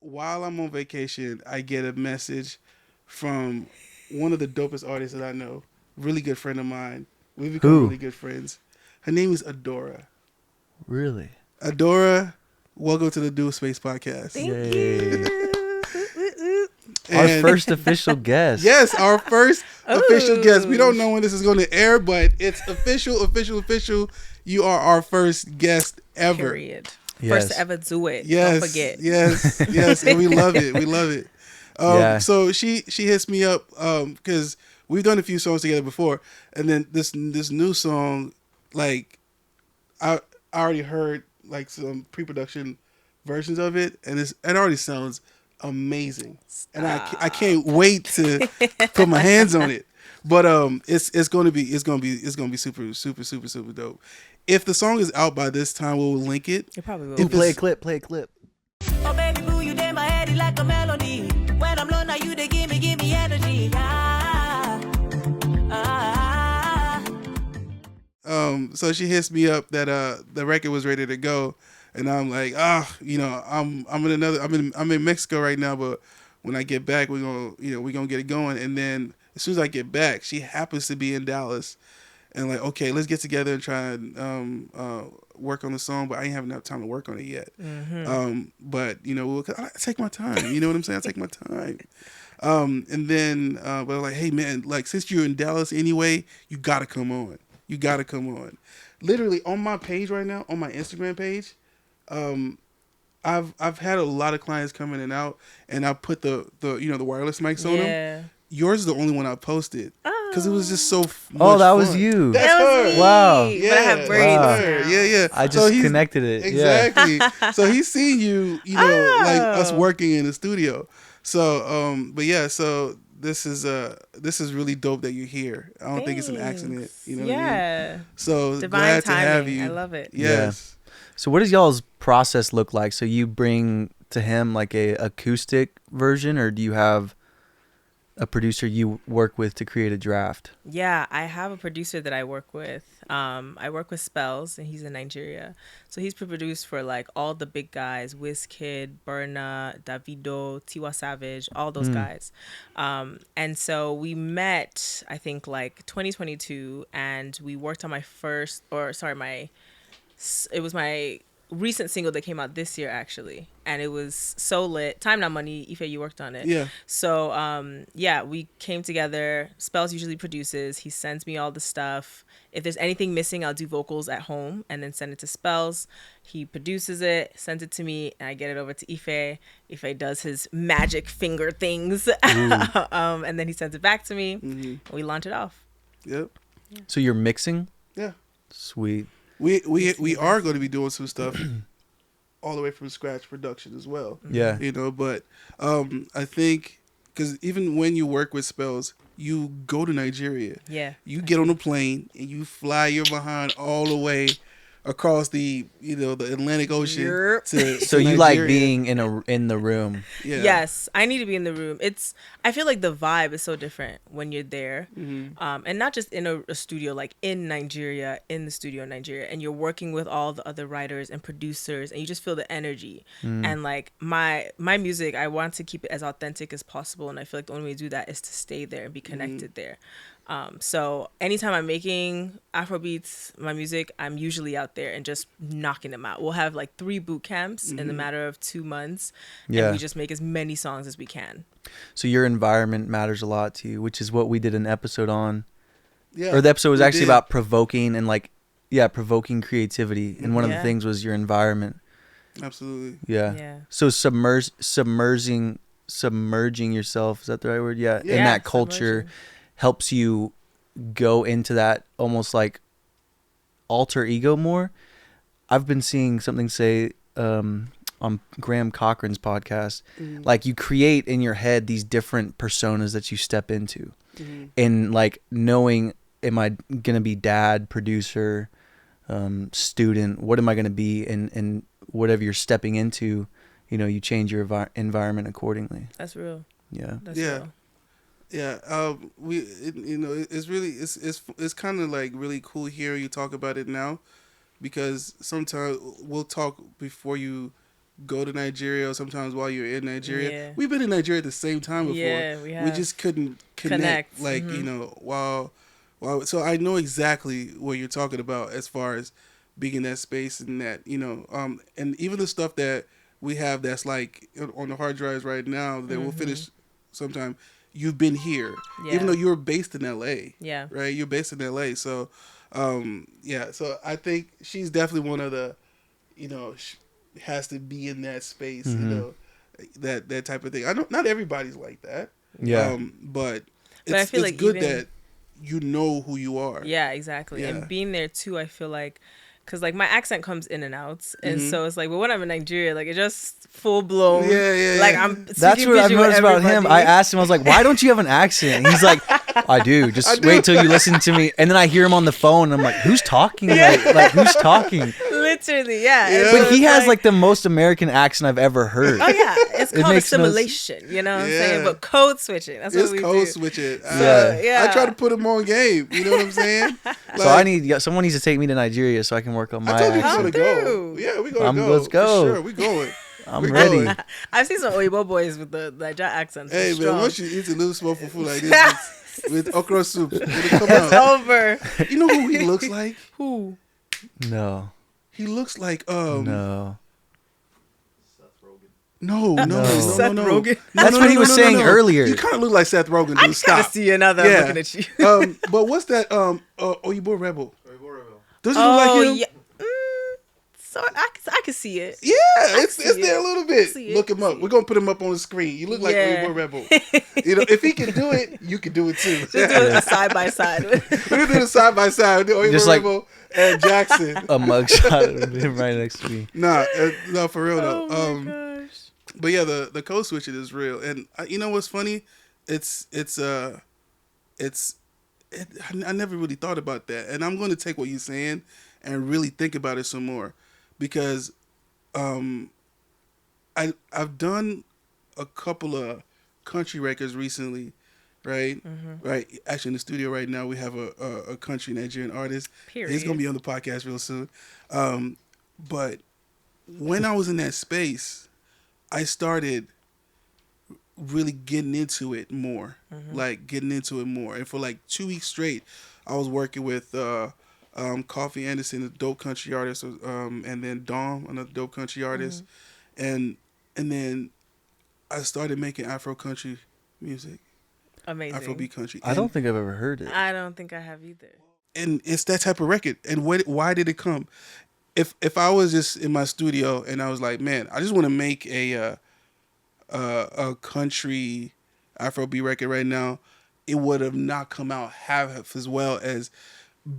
while I'm on vacation, I get a message from one of the dopest artists that I know. Really good friend of mine. We've become Who? really good friends. Her name is Adaorah. Really? Adaorah, welcome to the NIWSPACE podcast. Thank Yay. you. Our And first official guest. yes, our first official guest. We Ooh. don't know when this is going to air, but it's official. You are our first guest ever. Period. Yes. First to ever do it. Yes, Don't forget. yes, and we love it. We love it. Yeah. So she hits me up because we've done a few songs together before, and then this new song, like I already heard like some pre-production versions of it, and it already sounds amazing, and I can't wait to put my hands on it. But it's gonna be super dope. If the song is out by this time, we'll link it. You probably will. If Play a it's- clip. Play a clip. Oh baby boo, you in my head like a melody. When I'm low, now you they give me energy. So she hits me up that the record was ready to go, and I'm like, I'm in Mexico right now, but when I get back, we're gonna get it going. And then as soon as I get back, she happens to be in Dallas, and like, okay, let's get together and try and work on the song. But I ain't having enough time to work on it yet. But I take my time. You know what I'm saying? I take my time. And then, but I'm like, hey man, like since you're in Dallas anyway, you gotta come on. You gotta come on. Literally on my page right now, on my Instagram page, I've had a lot of clients come in and out, and I put the wireless mics on them. Yeah. Yours is the only one I posted because it was just so much Oh, that was fun. you. That's That was her. me. Wow. But I have Yeah, braids wow. now. Yeah. I So just he's- connected it. Yeah. Exactly. So he's seen you, like us Oh. working in the studio. So, but yeah, so this is really dope that you're here. I don't think it's an accident. Thanks. You know what I mean? Yeah. So Divine glad timing. to have you. I love it. Yes. So what does y'all's process look like? So you bring to him like a acoustic version, or do you have a producer you work with to create a draft? Yeah, I have a producer that I work with. I work with Spells, and he's in Nigeria. So he's produced for like all the big guys: Wizkid, Burna, Davido, Tiwa Savage, all those guys. And so we met, I think, like 2022, and we worked on my recent single that came out this year, actually, and it was so lit. Time Not Money. Ife, you worked on it. Yeah. So we came together. Spells usually produces. He sends me all the stuff. If there's anything missing, I'll do vocals at home and then send it to Spells. He produces it, sends it to me, and I get it over to Ife. Ife does his magic finger things, and then he sends it back to me. And we launch it off. Yep. So you're mixing? Yeah. Sweet. We are going to be doing some stuff all the way from scratch production as well. Yeah. But I think because even when you work with Spells, you go to Nigeria. Yeah. You get on a plane and you fly your behind all the way across the the Atlantic Ocean Yep. So you like being in the room. Yeah. Yes, I need to be in the room. I feel like the vibe is so different when you're there, and not just in a studio, like in Nigeria, in the studio in Nigeria, and you're working with all the other writers and producers, and you just feel the energy. And like my music, I want to keep it as authentic as possible, and I feel like the only way to do that is to stay there and be connected there. So anytime I'm making Afrobeats, my music, I'm usually out there and just knocking them out. We'll have like 3 boot camps in the matter of 2 months, Yeah. and we just make as many songs as we can. So your environment matters a lot to you, which is what we did an episode on. Yeah. Or the episode was We actually did. about provoking and provoking creativity. And one of the Yeah. things was your environment. Absolutely. Yeah. Yeah. So submerging yourself, is that the right word? Yeah. In Yeah, that culture submerging. helps you go into that almost like alter ego more. I've been seeing something say on Graham Cochran's podcast, like you create in your head these different personas that you step into, and like knowing, am I gonna be dad, producer, student? What am I gonna be? And whatever you're stepping into, you change your environment accordingly. That's real. Yeah. That's Yeah. real. Yeah, it's really it's kind of like really cool hearing you talk about it now, because sometimes we'll talk before you go to Nigeria or sometimes while you're in Nigeria. Yeah. We've been in Nigeria at the same time before. Yeah, we We have. just couldn't connect. Like, Mhm. you know, so I know exactly what you're talking about as far as being in that space and that, you know, and even the stuff that we have that's like on the hard drives right now that we'll finish sometime. You've been here, Yeah. even though you're based in LA. Yeah. Right, you're based in LA. So, yeah. So I think she's definitely one of the, you know, has to be in that space. You know, that type of thing. I don't. Not everybody's like that. Yeah. But But I it's feel it's like good even- that you know who you are. Yeah, exactly. Yeah. And being there too, I feel like, because like my accent comes in and out, and Mhm. so it's like, but when I'm in Nigeria, like it's just full blown. Yeah, Like yeah. I'm. That's speaking what I've pidgin with noticed about him. everybody. I asked him, I was like, why don't you have an accent? And he's like, I do. Just I do. wait till you listen to me. And then I hear him on the phone, and I'm like, who's talking? Like who's talking? Literally, yeah. And Yeah. so But he it's has like the most American accent I've ever heard. Oh yeah, it's It called makes no s- assimilation. You know what I'm Yeah. saying? But code switching. That's It's what we code do. switching. Yeah. I try to put him on game. You know what I'm saying? So I need someone needs to take me to Nigeria so I can work on my I told you accent. we're gonna go. through. Yeah, we're gonna go. Let's go. For sure, we going. I'm We're ready. going. I've seen some Oyibo boys with the Niger accents. Hey It's man, strong. once you eat a little smokeful food like this with okra soup, it'll come It's out. over. You know who he looks like? Who? No. He looks like No. no. Seth Rogen. That's what he was saying earlier. You kind of look like Seth Rogen. I Dude, just gotta stop. see you now that Yeah. I'm looking at you. But what's that? Oyibo Rebel. Does he look Oh like him? yeah. So I can see it. Yeah, it's see there it. a little bit. See it. Look him up. We're gonna put him up on the screen. You look like Yeah. Oyibo Rebel. You know, if he can do it, you can do it too. Just do it side by side. We're gonna do the side by side. Oyibo Just like- Rebel and Jackson. A mugshot of him right next to me. No, for real though. Oh my gosh. But yeah, the code switching is real, and you know what's funny? I never really thought about that, and I'm going to take what you're saying and really think about it some more, because I've done a couple of country records recently, right? Right. Actually, in the studio right now, we have a country Nigerian artist. Period. He's gonna be on the podcast real soon. But when I was in that space, I started really getting into it more, and for like 2 weeks straight, I was working with Coffee Anderson, a dope country artist, and then Dom, another dope country artist, and then I started making Afro country music, Amazing. Afrobeat country. I don't think I've ever heard it. I don't think I have either. And it's that type of record. And why did it come? If I was just in my studio and I was like, man, I just want to make a country Afrobeat record right now, it would have not come out half as well as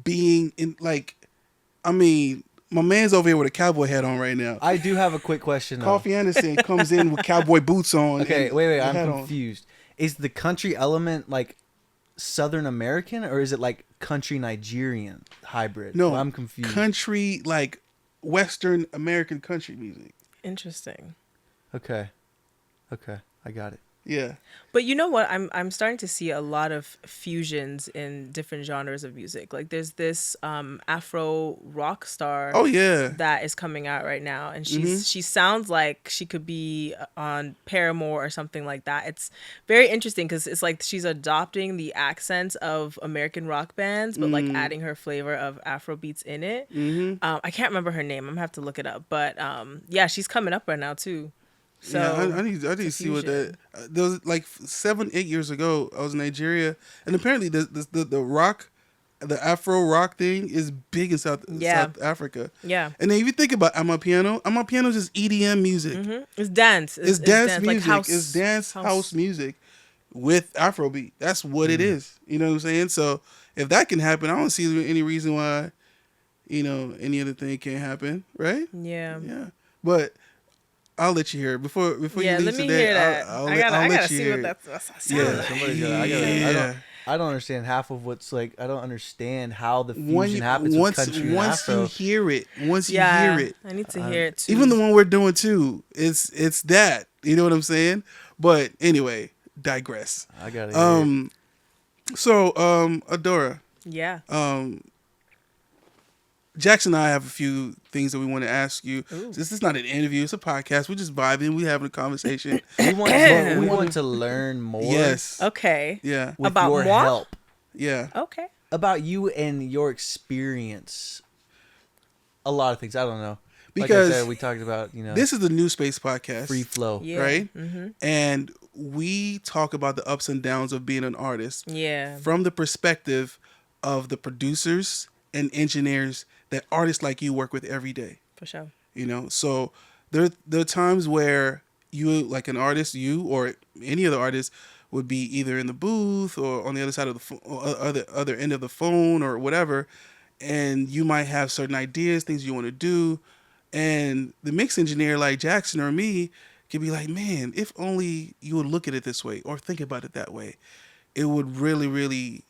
being in, like, I mean, my man's over here with a cowboy hat on right now. I do have a quick question though. Coffee Anderson comes in with cowboy boots on. Okay, and wait, a I'm hat on. confused. Is the country element like Southern American or is it like country Nigerian hybrid? No, I'm confused. Country, like Western American country music. Interesting. Okay, I got it. Yeah. But you know what? I'm starting to see a lot of fusions in different genres of music. Like there's this Afro rock star. Oh yeah. That is coming out right now, and she sounds like she could be on Paramore or something like that. It's very interesting because it's like she's adopting the accents of American rock bands, but like adding her flavor of Afro beats in it. I can't remember her name. I'm gonna have to look it up. But yeah, she's coming up right now too. So yeah, I need to see what that. There was like 7-8 years ago. I was in Nigeria, and apparently the rock, the Afro rock thing is big in South Africa. Yeah. And then if you think about Amapiano is just EDM music. It's dance. It's dance music. Like house, it's dance house music with Afrobeat. That's what it is. You know what I'm saying? So if that can happen, I don't see any reason why, any other thing can't happen, right? Yeah. Yeah. But I'll let you hear it. Before you leave let me today. hear that. I gotta let you see hear what it. that sounds Yeah, like. somebody's got. I don't understand half of what's like. I don't understand how the fusion Once happens with country and once Afro. you hear it, Yeah, hear it, I need to hear it too. even the one we're doing too, it's that. You know what I'm saying? But anyway, digress. I gotta hear it. So Adaorah, Yeah. Jackson and I have a few things that we want to ask you. Ooh. This is not an interview; it's a podcast. We're just vibing. We having a conversation. We want But we we want wanna- to learn more. Yes. Okay. Yeah. With About your moi? help. Yeah. Okay. About you and your experience. A lot of things. I don't know. Because like I said, we talked about, This is the New Space podcast. free flow. Yeah. Right? Mm-hmm. And we talk about the ups and downs of being an artist Yeah. from the perspective of the producers and engineers that artists like you work with every day. For sure. So there are times where you, like an artist, you or any other artist, would be either in the booth or on the other side of the other end of the phone or whatever, and you might have certain ideas, things you want to do, and the mix engineer like Jackson or me could be like, man, if only you would look at it this way or think about it that way, it would really, really,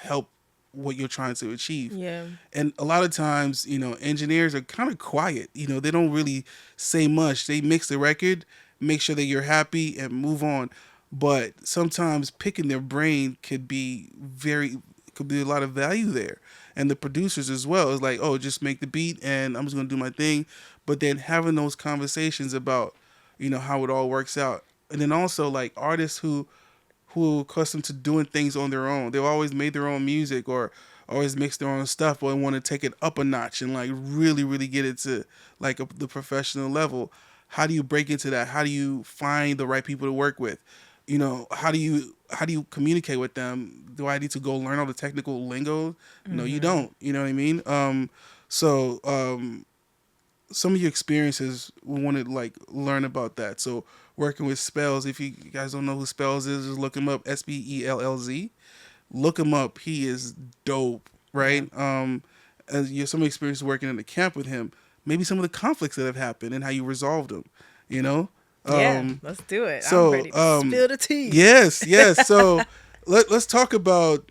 help what you're trying to achieve. Yeah. And a lot of times, engineers are kind of quiet. They don't really say much. They mix the record, make sure that you're happy, and move on. But sometimes picking their brain could be a lot of value there. And the producers as well is like, oh, just make the beat and I'm just gonna do my thing. But then having those conversations about, how it all works out. And then also like artists who are accustomed to doing things on their own. They've always made their own music or always mix their own stuff, but want to take it up a notch and like really, really get it to like the professional level. How do you break into that? How do you find the right people to work with? How do you communicate with them? Do I need to go learn all the technical lingo? No, you don't. You know what I mean? Some of your experiences, we want to like learn about that. So working with Spells, if you guys don't know who Spells is, just look him up, SPELLZ. Look him up. He is dope, right? As you have some experience working in the camp with him, maybe some of the conflicts that have happened and how you resolved them, Yeah. Let's do it. so, I'm ready to spill the tea. Yes. So let's talk about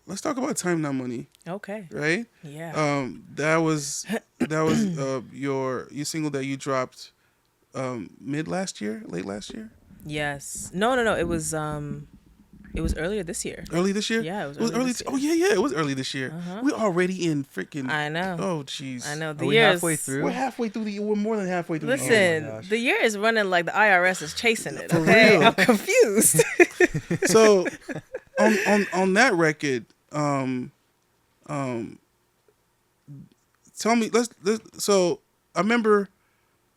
let's talk about Time Not Money, Okay. right? Yeah. That was your single that you dropped late last year. Yes. No. It was earlier this year. Early this year? Yeah, it was It was early early. this year. Oh yeah, it was early this year. We're already in freaking. I know. Oh jeez. I know. Are The we year halfway is- through? We're halfway through we're more than halfway through the year. Listen, the year is running like the IRS is chasing it. For Okay, real. I'm confused. So on that record, tell me, let's so I remember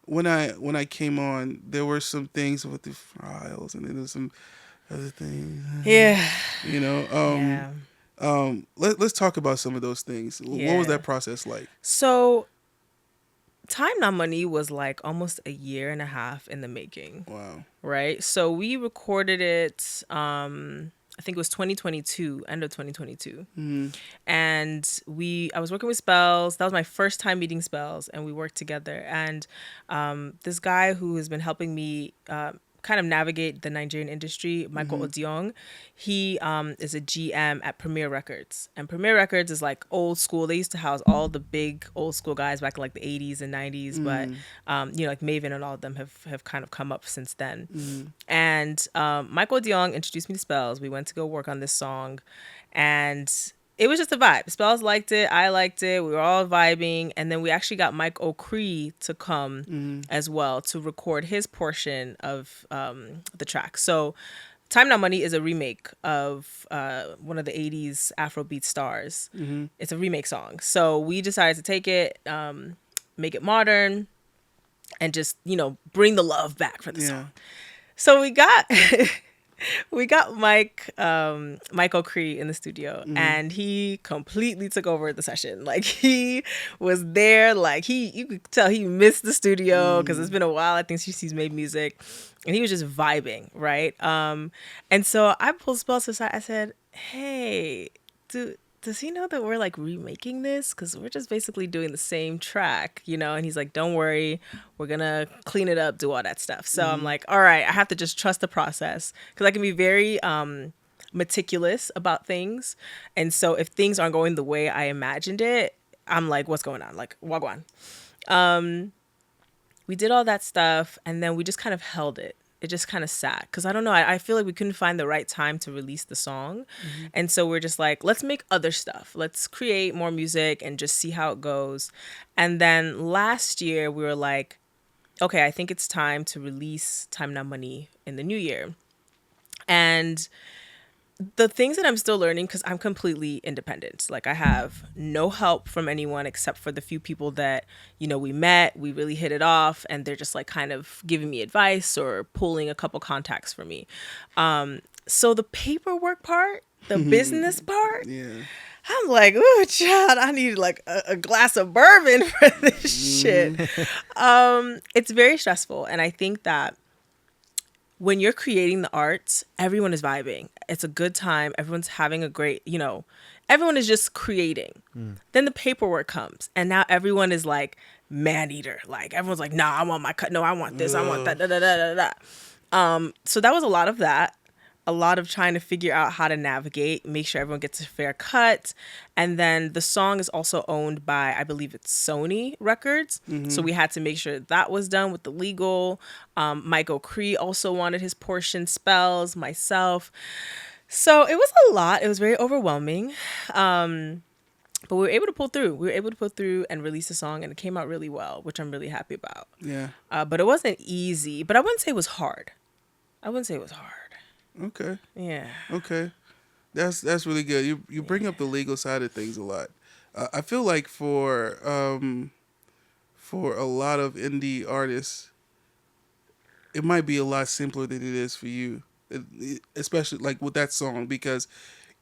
when I came on, there were some things with the files and then there's some other things. Yeah. Yeah. Let's talk about some of those things. What was Yeah. that process like? So, Time Not Money was like almost a year and a half in the making, Wow. right? So we recorded it. I think it was 2022, end of 2022, and I was working with Spells. That was my first time meeting Spells, and we worked together. And this guy who has been helping me kind of navigate the Nigerian industry, Michael Odiong, he is a GM at Premier Records. And Premier Records is like old school. They used to house all the big old school guys back in like the 80s and 90s. But, like Maven and all of them have kind of come up since then. And Michael Odiong introduced me to Spells. We went to go work on this song. And it was just a vibe. Spells liked it. I liked it. We were all vibing. And then we actually got Mike O'Cree to come as well to record his portion of the track. So Time Not Money is a remake of one of the 80s Afrobeat stars. It's a remake song. So we decided to take it, make it modern, and just, bring the love back for the song. So we got... We got Mike O'Cree in the studio, and he completely took over the session. Like, he was there. Like, you could tell he missed the studio because it's been a while, I think, since he's made music, and he was just vibing, right? And so I pulled Spells aside. I said, "Hey, does he know that we're like remaking this? Because we're just basically doing the same track, And he's like, don't worry, we're gonna clean it up, do all that stuff. So I'm like, all right, I have to just trust the process because I can be very meticulous about things. And so if things aren't going the way I imagined it, I'm like, what's going on? Like, wagwan. We did all that stuff, and then we just kind of held it. just kind of sat because I don't know. I feel like we couldn't find the right time to release the song. And so we're just like, let's make other stuff. Let's create more music and just see how it goes. And then last year we were like, okay, I think it's time to release Time Now Money in the new year. And the things that I'm still learning, because I'm completely independent. Like I have no help from anyone except for the few people that, you know, we met, we really hit it off, and they're just like kind of giving me advice or pulling a couple contacts for me. So the paperwork part, the business part, I'm like, ooh, child, I need like a glass of bourbon for this shit. It's very stressful. And I think that when you're creating the arts, everyone is vibing. It's a good time. Everyone's having a great, you know, everyone is just creating. Then the paperwork comes. And now everyone is like man-eater. Like everyone's like, nah, I want my cut. No, I want this. I want that. Da, da, da, da, da. So that was a lot of that. A lot of trying to figure out how to navigate, make sure everyone gets a fair cut. And then the song is also owned by, I believe it's Sony Records. So we had to make sure that was done with the legal. Mike O'Cree also wanted his portion, Spells, myself. So it was a lot. It was very overwhelming. But we were able to pull through. We were able to pull through and release a song, and it came out really well, which I'm really happy about. Yeah. But it wasn't easy. But I wouldn't say it was hard. Okay. Yeah. Okay. That's really good. You bring up the legal side of things a lot. I feel like for a lot of indie artists, it might be a lot simpler than it is for you, especially like with that song, because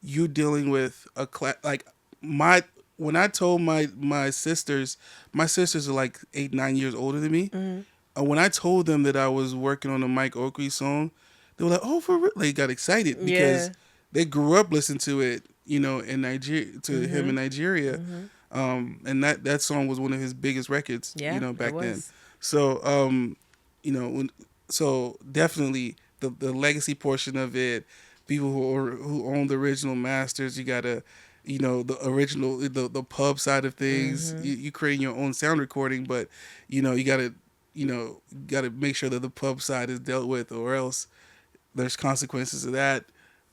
you're dealing with a when I told my sisters are like 8-9 years older than me. When I told them that I was working on a Mike Oakley song, they were like, "Oh, for real?" They got excited because they grew up listening to it, you know, in Nigeria, to him in Nigeria, and that song was one of his biggest records, you know, back then. So, you know, so definitely the legacy portion of it, people who own the original masters, you gotta, you know, the original the pub side of things, you creating your own sound recording, but you know, you gotta make sure that the pub side is dealt with, or else there's consequences of that.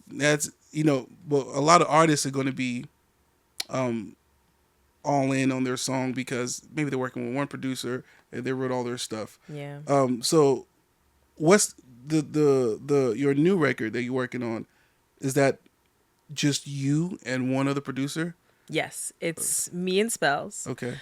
That's, you know, but a lot of artists are going to be all in on their song because maybe they're working with one producer and they wrote all their stuff. Yeah. So what's the your new record that you're working on? Is that just you and one other producer? Yes, it's me and Spells. Okay.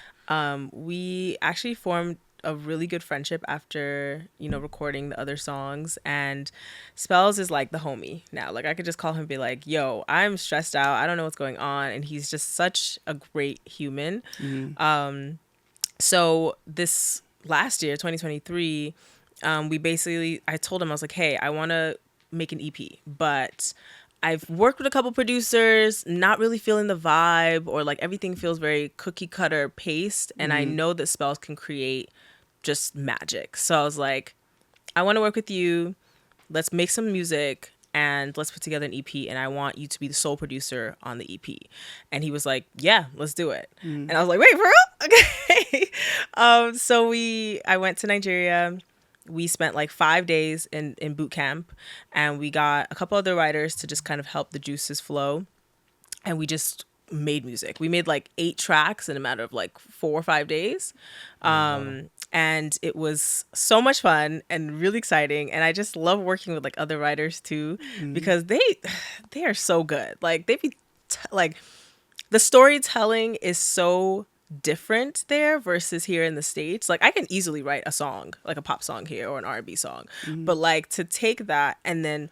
We actually formed a really good friendship after, you know, recording the other songs, and Spells is like the homie now. Like I could just call him and be like, yo, I'm stressed out, I don't know what's going on, and he's just such a great human. So this last year, 2023, I told him, I was like, hey, I want to make an EP, but I've worked with a couple producers, not really feeling the vibe, or like everything feels very cookie cutter paste. And I know that Spells can create just magic. So I was like, I want to work with you. Let's make some music and let's put together an EP. And I want you to be the sole producer on the EP. And he was like, yeah, let's do it. And I was like, wait, for real? Okay. So I went to Nigeria. We spent like 5 days in boot camp, and we got a couple other writers to just kind of help the juices flow. And we just made music. We made like 8 tracks in a matter of like 4 or 5 days. And it was so much fun and really exciting. And I just love working with like other writers too, because they are so good. Like they be like, the storytelling is so different there versus here in the States. Like I can easily write a song, like a pop song here or an R&B song, but like to take that and then,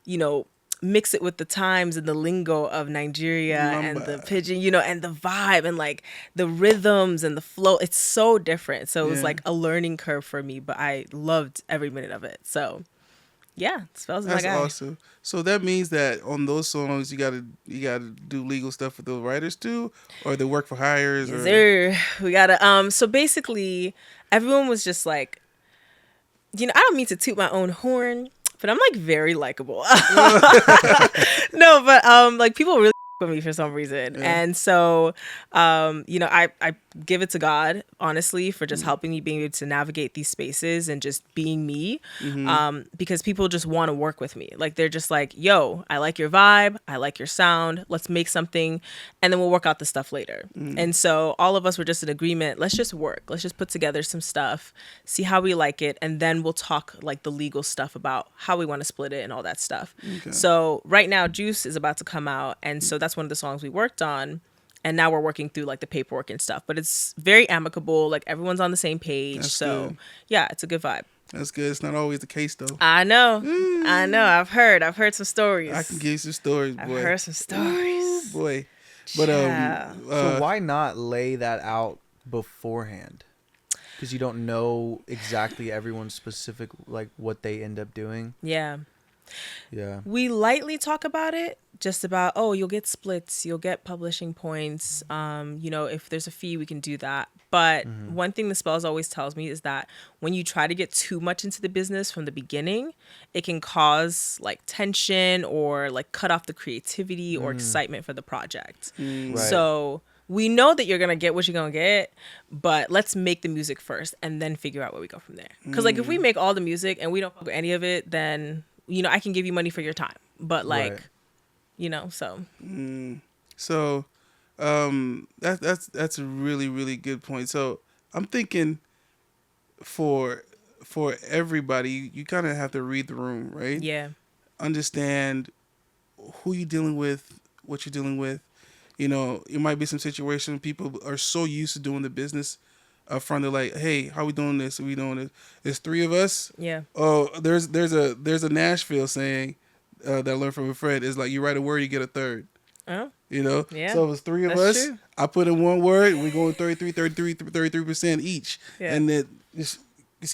you know, mix it with the times and the lingo of Nigeria and the pidgin, you know, and the vibe and like the rhythms and the flow, it's so different. So it was like a learning curve for me, but I loved every minute of it. So yeah, Spells is my guy. That's awesome. So that means that on those songs you gotta do legal stuff with those writers too, or they work for hires. Yes, sir. We gotta so basically everyone was just like, you know, I don't mean to toot my own horn, but I'm like very likable. No, but like people really with me for some reason. And so you know, I give it to God, honestly, for just helping me being able to navigate these spaces and just being me. Because people just want to work with me. Like, they're just like, yo, I like your vibe. I like your sound. Let's make something. And then we'll work out the stuff later. And so all of us were just in agreement. Let's just work. Let's just put together some stuff, see how we like it. And then we'll talk like the legal stuff about how we want to split it and all that stuff. So right now, Juice is about to come out. And so that's one of the songs we worked on. And now we're working through like the paperwork and stuff, but it's very amicable. Like, everyone's on the same page. That's so good. yeah, it's a good vibe. That's good. It's not always the case though. I know. I've heard some stories. I can give you some stories, boy. I've heard some stories. Boy. But Child. So why not lay that out beforehand? Because you don't know exactly everyone's specific, like, what they end up doing. Yeah. Yeah. We lightly talk about it, just about, oh, you'll get splits, you'll get publishing points. If there's a fee, we can do that. But one thing the Spells always tells me is that when you try to get too much into the business from the beginning, it can cause like tension or like cut off the creativity or excitement for the project. Right. So we know that you're going to get what you're going to get, but let's make the music first and then figure out where we go from there. Because like, if we make all the music and we don't fuck with any of it, then, I can give you money for your time. But like, Right. So. So, that's a really, really good point. So I'm thinking for everybody, you kind of have to read the room, right? Yeah. Understand who you're dealing with, what you're dealing with. It might be some situation people are so used to doing the business up front. They're like, hey, how we doing this? Are we doing this? There's 3 of us. Yeah. Oh, there's a Nashville saying that I learned from a friend. Is like, you write a word, you get a third. Oh. Yeah. So it was 3 of That's us. true. I put in one word. We're going 33% each. Yeah. And then just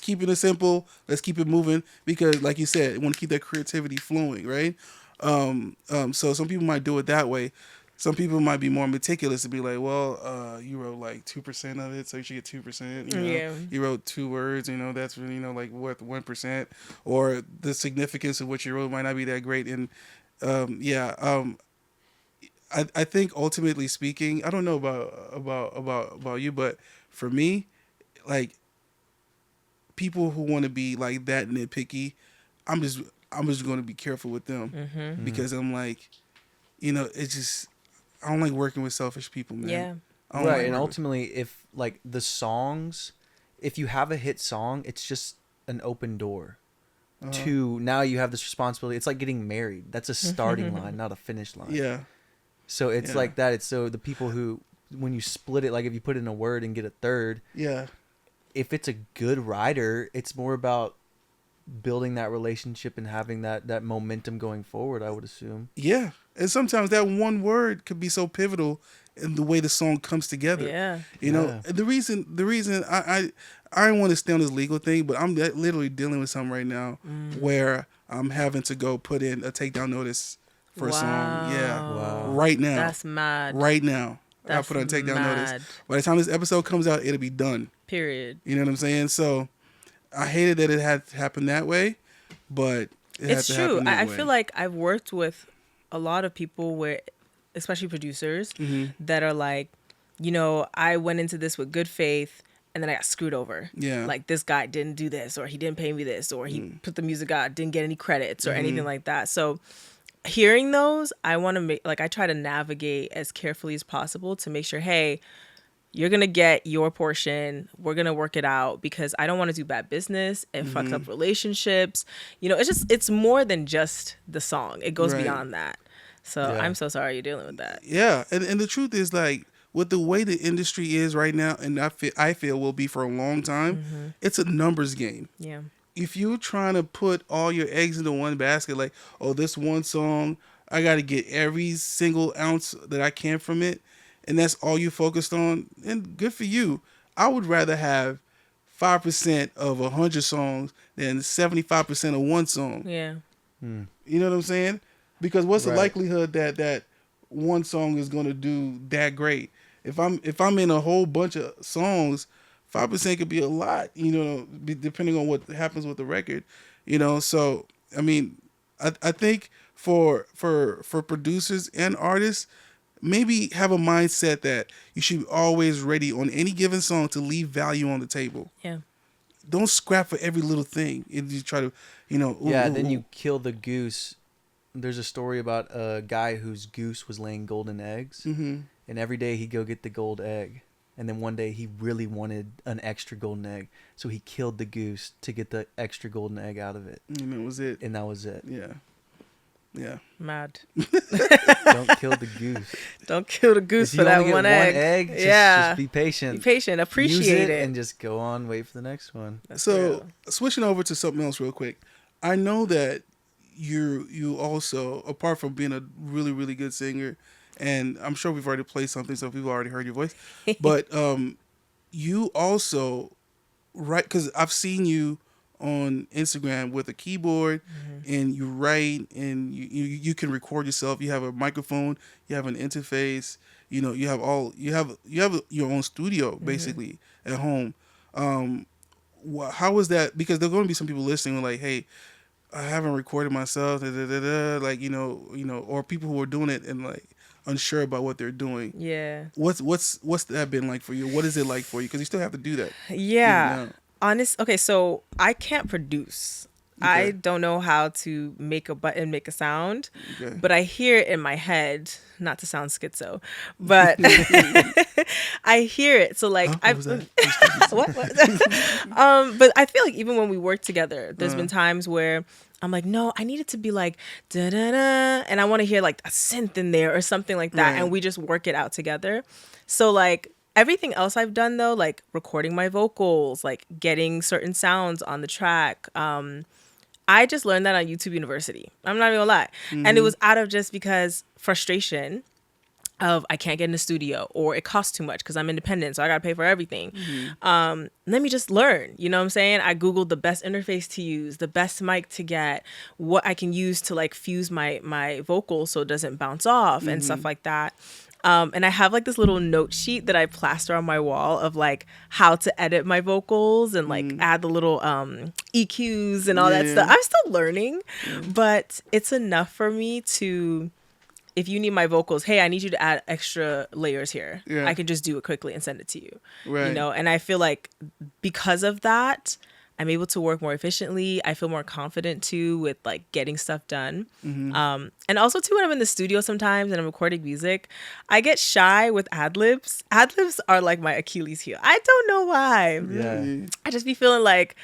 keeping it simple. Let's keep it moving because, like you said, we want to keep that creativity flowing, right? So some people might do it that way. Some people might be more meticulous and be like, well, you wrote like 2% of it, so you should get 2%. Yeah. You wrote 2 words, that's like worth 1%, or the significance of what you wrote might not be that great. And I think ultimately speaking, I don't know about you, but for me, like, people who want to be like that nitpicky, I'm just going to be careful with them because I'm like, it's just, I don't like working with selfish people, man. Yeah. I don't Right. like And working- ultimately, if like the songs, if you have a hit song, it's just an open door to now you have this responsibility. It's like getting married. That's a starting line, not a finish line. Yeah. So it's Yeah. like that. It's so the people who, when you split it, like if you put in a word and get a third, Yeah. if it's a good writer, it's more about building that relationship and having that momentum going forward, I would assume. Yeah. And sometimes that one word could be so pivotal in the way the song comes together. Yeah. And the reason I don't want to stay on this legal thing, but I'm literally dealing with something right now where I'm having to go put in a takedown notice for a song. Yeah. Wow. Right now. That's mad. Right now. I That's put on a takedown mad. notice. By the time this episode comes out, it'll be done. Period. You know what I'm saying? So I hated that it had to happen that way, but It's had to true. happen that I way. feel like I've worked with a lot of people where, especially producers, that are like, I went into this with good faith and then I got screwed over. Yeah. Like, this guy didn't do this, or he didn't pay me this, or he put the music out, didn't get any credits or anything like that. So hearing those, I want to make, like, I try to navigate as carefully as possible to make sure, hey, you're going to get your portion. We're going to work it out because I don't want to do bad business. It fucks up relationships. It's more than just the song. It goes Right. beyond that. So Yeah. I'm so sorry you're dealing with that. Yeah, and the truth is, like, with the way the industry is right now, and I feel will be for a long time, it's a numbers game. Yeah. If you're trying to put all your eggs into one basket, like, oh, this one song, I got to get every single ounce that I can from it, and that's all you focused on, and good for you. I would rather have 5% of 100 songs than 75% of one song. Yeah. You know what I'm saying? Because what's the Right. likelihood that one song is going to do that great? If I'm in a whole bunch of songs, 5% could be a lot, depending on what happens with the record, So I mean, I think for producers and artists, maybe have a mindset that you should be always ready on any given song to leave value on the table. Yeah. Don't scrap for every little thing. And you try to, Then you kill the goose. There's a story about a guy whose goose was laying golden eggs, Mm-hmm. and every day he'd go get the gold egg. And then one day he really wanted an extra golden egg, so he killed the goose to get the extra golden egg out of it. And that was it. And that was it. Yeah. Yeah. Mad. Don't kill the goose. Don't kill the goose If for you that only get one egg. just be patient. Be patient. Appreciate Use it. and just go on. Wait for the next one. That's So real. switching over to something else real quick. I know that you also, apart from being a really, really good singer, and I'm sure we've already played something, so people already heard your voice, but you also write, because I've seen you on Instagram with a keyboard, and you write, and you can record yourself. You have a microphone, you have an interface, you have your own studio basically at home. How was that? Because there are going to be some people listening like, hey, I haven't recorded myself, like, or people who are doing it and like unsure about what they're doing. Yeah. What's that been like for you? What is it like for you? Because you still have to do that. Yeah. Okay, so I can't produce. Okay. I don't know how to make a button make a sound, Okay. but I hear it in my head, not to sound schizo, but I hear it. So like What was that? what? But I feel like even when we work together, there's been times where I'm like, no, I need it to be like da da da, and I want to hear like a synth in there or something like that, Right. and we just work it out together. So like everything else I've done though, like recording my vocals, like getting certain sounds on the track, I just learned that on YouTube University. I'm not even gonna lie, and it was out of just because frustration of I can't get in the studio or it costs too much because I'm independent, so I gotta pay for everything. Let me just learn. You know what I'm saying? I Googled the best interface to use, the best mic to get, what I can use to like fuse my vocals so it doesn't bounce off and stuff like that. And I have like this little note sheet that I plaster on my wall of like how to edit my vocals and like add the little EQs and all that stuff. I'm still learning, but it's enough for me to, if you need my vocals, hey, I need you to add extra layers here. Yeah. I can just do it quickly and send it to you. Right. You know, and I feel like because of that, I'm able to work more efficiently. I feel more confident too with like getting stuff done. And also too, when I'm in the studio sometimes and I'm recording music, I get shy with ad-libs. Ad-libs are like my Achilles heel. I don't know why. Yeah. I just be feeling like,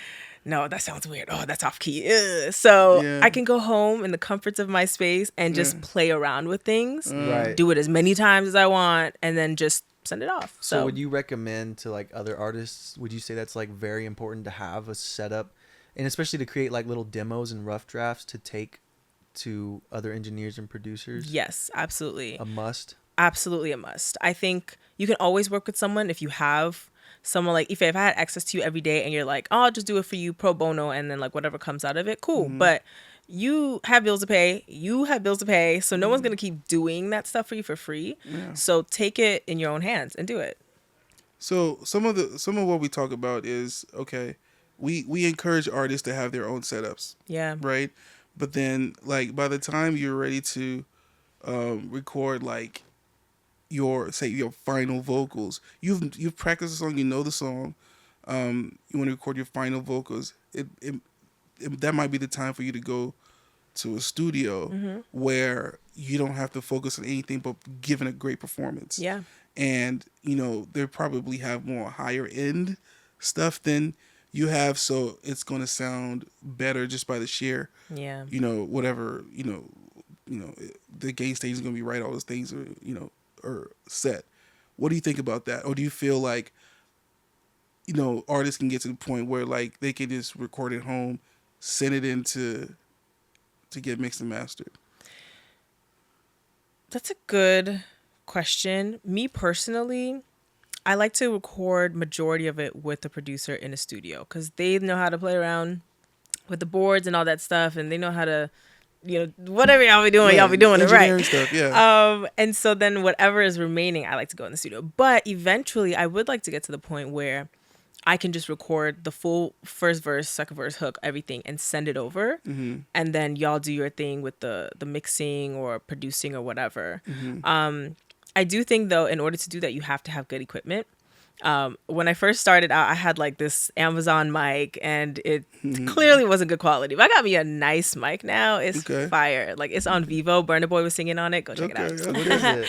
no, that sounds weird. Oh, that's off key. Ugh. So Yeah. I can go home in the comforts of my space and just play around with things, Right. do it as many times as I want, and then just send it off. So would you recommend to like other artists, would you say that's like very important to have a setup, and especially to create like little demos and rough drafts to take to other engineers and producers? Yes, absolutely. A must? Absolutely a must. I think you can always work with someone if you have someone like, if I had access to you every day and you're like, oh, I'll just do it for you pro bono and then like whatever comes out of it, cool. But you have bills to pay. You have bills to pay. So no one's going to keep doing that stuff for you for free. Yeah. So take it in your own hands and do it. So some of what we talk about is, okay, we encourage artists to have their own setups, Yeah. right? But then like by the time you're ready to record like your final vocals, you've practiced the song, you know the song, you want to record your final vocals, that might be the time for you to go to a studio where you don't have to focus on anything but giving a great performance. Yeah. And they probably have more higher end stuff than you have, so it's going to sound better just by the sheer Yeah. whatever the gain stage is going to be right, all those things are set. What do you think about that? Or do you feel like artists can get to the point where like they can just record at home, send it in to get mixed and mastered? That's a good question. Me personally, I like to record majority of it with the producer in a studio because they know how to play around with the boards and all that stuff, and they know how to, whatever y'all be doing, y'all be doing it right. Engineering stuff, yeah. And so then whatever is remaining, I like to go in the studio. But eventually, I would like to get to the point where I can just record the full first verse, second verse, hook, everything, and send it over. And then y'all do your thing with the mixing or producing or whatever. I do think though, in order to do that, you have to have good equipment. When I first started out, I had like this Amazon mic, and it clearly wasn't good quality. But I got me a nice mic now. It's Okay. fire. Like it's on Vivo. Burna Boy was singing on it. Go check it out. What is it?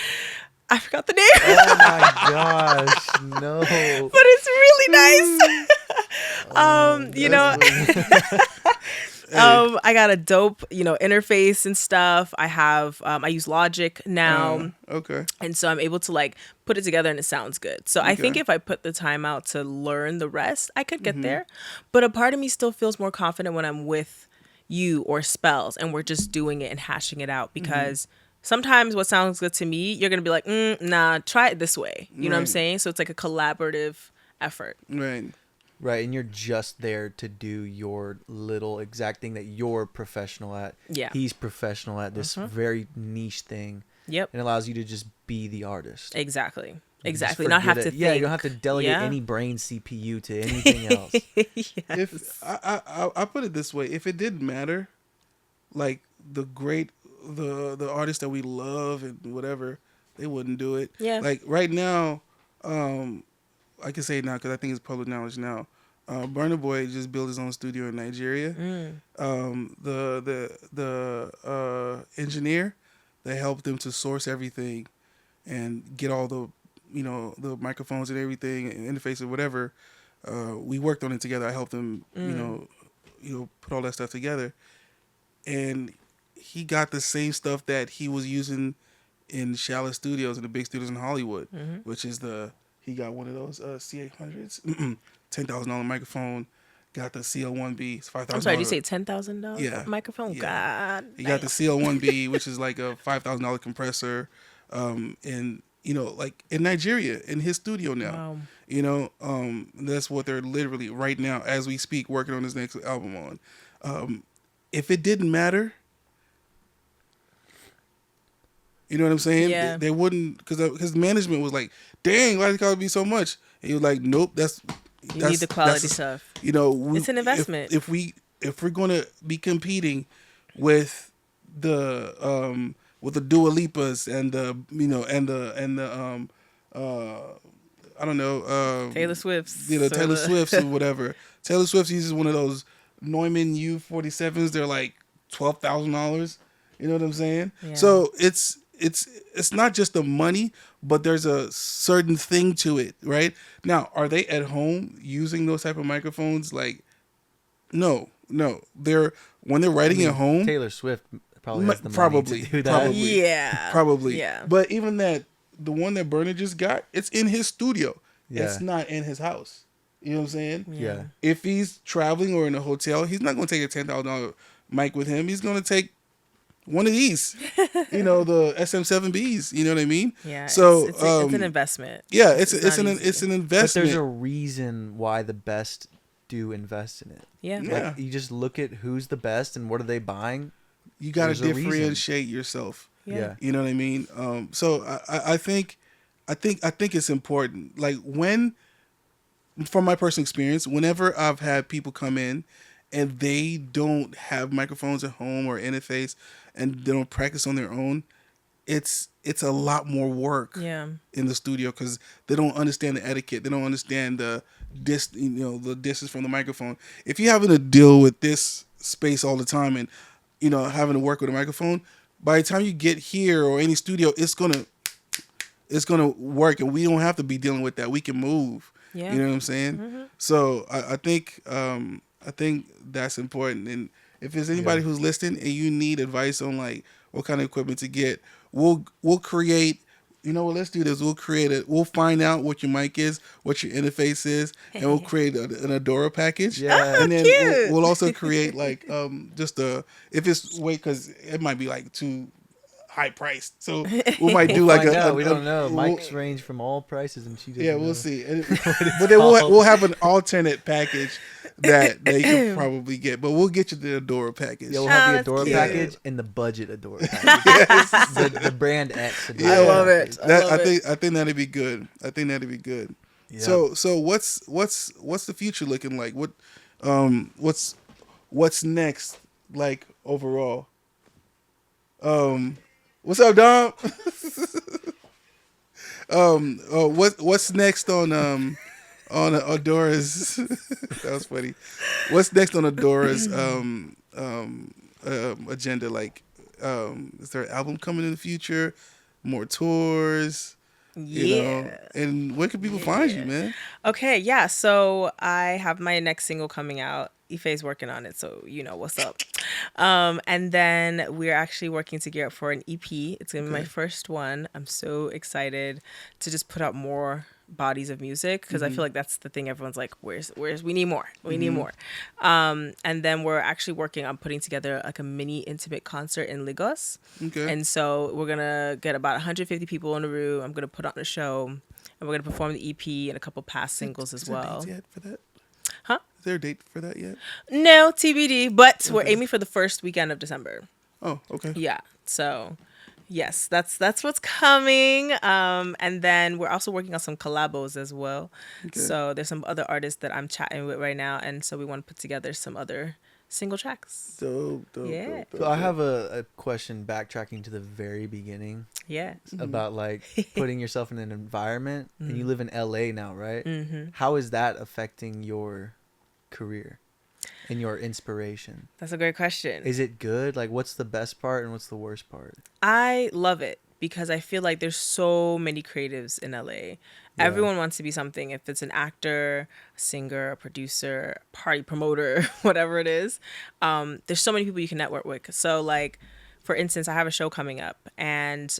I forgot the name, Oh my gosh, no. but it's really nice. You know, I got a dope, interface and stuff. I have, I use Logic now. Okay. And so I'm able to like put it together and it sounds good. So I think if I put the time out to learn the rest, I could get there. But a part of me still feels more confident when I'm with you or Spells and we're just doing it and hashing it out, because sometimes what sounds good to me, you're going to be like, nah, try it this way. You know what I'm saying? So it's like a collaborative effort. Right. Right, and you're just there to do your little exact thing that you're professional at. Yeah. He's professional at this very niche thing. Yep. And allows you to just be the artist. Exactly. You just Exactly. Not have forget to it. think. Yeah, you don't have to delegate Yeah. any brain CPU to anything else. If I put it this way, if it didn't matter, like the artists that we love and whatever, they wouldn't do it. Yeah. Like right now, I can say it now because I think it's public knowledge now. Burna Boy just built his own studio in Nigeria. The engineer that helped them to source everything and get all the the microphones and everything and interface or whatever. We worked on it together. I helped him put all that stuff together, and he got the same stuff that he was using in Shallow Studios and the big studios in Hollywood, which is he got one of those C800s, $10,000 microphone. Got the CL1B, it's $5,000. I'm sorry, did you say $10,000 Yeah. microphone? Yeah. God. He got the CL1B, which is like a $5,000 compressor, and like in Nigeria, in his studio now. Wow. That's what they're literally right now, as we speak, working on his next album on. If it didn't matter, you know what I'm saying? Yeah. They wouldn't, because management was like, "Dang, why did it cost me so much?" And he was like, "Nope, You need the quality stuff. It's an investment. If we're gonna be competing with the Dua Lipas and the I don't know Taylor Swift's. Taylor Swift's or whatever. Taylor Swift uses one of those Neumann U47s. They're like $12,000. You know what I'm saying? Yeah. So it's not just the money, but there's a certain thing to it, right? Now, are they at home using those type of microphones? Like, no. When they're writing at home, Taylor Swift probably has the money to do that. Probably. Yeah. Probably. Yeah. But even that, the one that Burner just got, it's in his studio. Yeah. It's not in his house. You know what I'm saying? Yeah. If he's traveling or in a hotel, he's not going to take a $10,000 mic with him. He's going to take one of these, the SM7Bs. You know what I mean? Yeah. So it's an investment. Yeah, it's an not easy. investment. But there's a reason why the best do invest in it. Yeah. Yeah. Like, you just look at who's the best and what are they buying. You got to There's a reason. differentiate yourself. Yeah. You know what I mean? So I think it's important. Like from my personal experience, whenever I've had people come in and they don't have microphones at home or interface and they don't practice on their own, it's a lot more work in the studio because they don't understand the etiquette. They don't understand the distance from the microphone. If you're having to deal with this space all the time and having to work with a microphone, by the time you get here or any studio, it's gonna work, and we don't have to be dealing with that. We can move. Yeah. You know what I'm saying? So I think that's important. And if there's anybody who's listening and you need advice on like what kind of equipment to get, we'll create. You know what? Let's do this. We'll find out what your mic is, what your interface is, and we'll create an Adaorah package. Yeah. And then cute. we'll also create like just if it's because it might be like too high priced, so we might do like we don't know. Mics range from all prices, and she doesn't yeah, know. we'll see. But then we'll have an alternate package that you can probably get. But we'll get you the Adaorah package. Yeah, we'll have that's the Adaorah cute. package and the budget Adaorah package. the brand X. Adaorah Yeah. I love it. I think that'd be good. Yeah. So what's the future looking like? What's next like overall? What's up, Dom? What's next on Adora's? That was funny. What's next on Adora's agenda? Like, is there an album coming in the future? More tours? You know, Yeah. and where can people find you, man? Okay, yeah. So I have my next single coming out. Ife's working on it, so you know what's up. And then we're actually working to gear up for an EP. It's gonna be my first one. I'm so excited to just put out more bodies of music because I feel like that's the thing everyone's like, where's we need more. We need more. And then we're actually working on putting together like a mini intimate concert in Lagos. Okay. And so we're gonna get about 150 people in the room. I'm gonna put on a show, and we're gonna perform the EP and a couple past singles as Is there well. dates yet for that? Huh? Is there a date for that yet? No, TBD, but we're aiming for the first weekend of December. Oh, okay. Yeah. So, yes, that's what's coming. And then we're also working on some collabos as well. Okay. So there's some other artists that I'm chatting with right now, and so we want to put together some other single tracks. Dope. Yeah. So I have a question backtracking to the very beginning Yeah. about like putting yourself in an environment, and you live in LA now, right? Mm-hmm. How is that affecting your career and your inspiration? That's a great question. Is it good? Like, what's the best part and what's the worst part? I love it because I feel like there's so many creatives in LA. Yeah. Everyone wants to be something. If it's an actor, a singer, a producer, party promoter, whatever it is, there's so many people you can network with. So like, for instance, I have a show coming up, and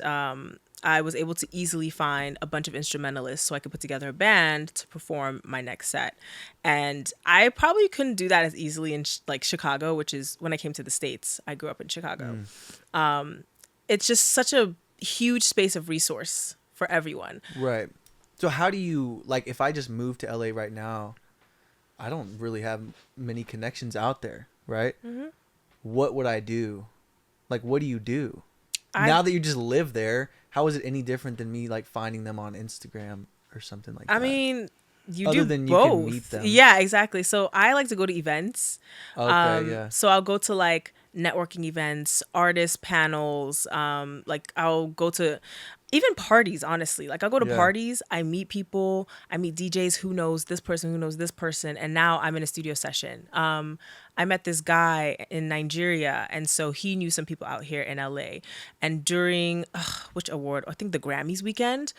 I was able to easily find a bunch of instrumentalists so I could put together a band to perform my next set. And I probably couldn't do that as easily in like Chicago, which is when I came to the States. I grew up in Chicago. It's just such a huge space of resource for everyone. Right. So how do you, like, if I just moved to LA right now, I don't really have many connections out there, right? Mm-hmm. What would I do? Like, what do you do? Now that you just live there, how is it any different than me, like, finding them on Instagram or something like that? I mean, you Other do than you both. can meet them. Yeah, exactly. So I like to go to events. Okay, yeah. So I'll go to like networking events, artist panels. Like I'll go to even parties, honestly. Like I'll go to Yeah. parties, I meet people, I meet DJs who knows this person, and now I'm in a studio session. I met this guy in Nigeria, and so he knew some people out here in LA. And during which award? I think the Grammys weekend,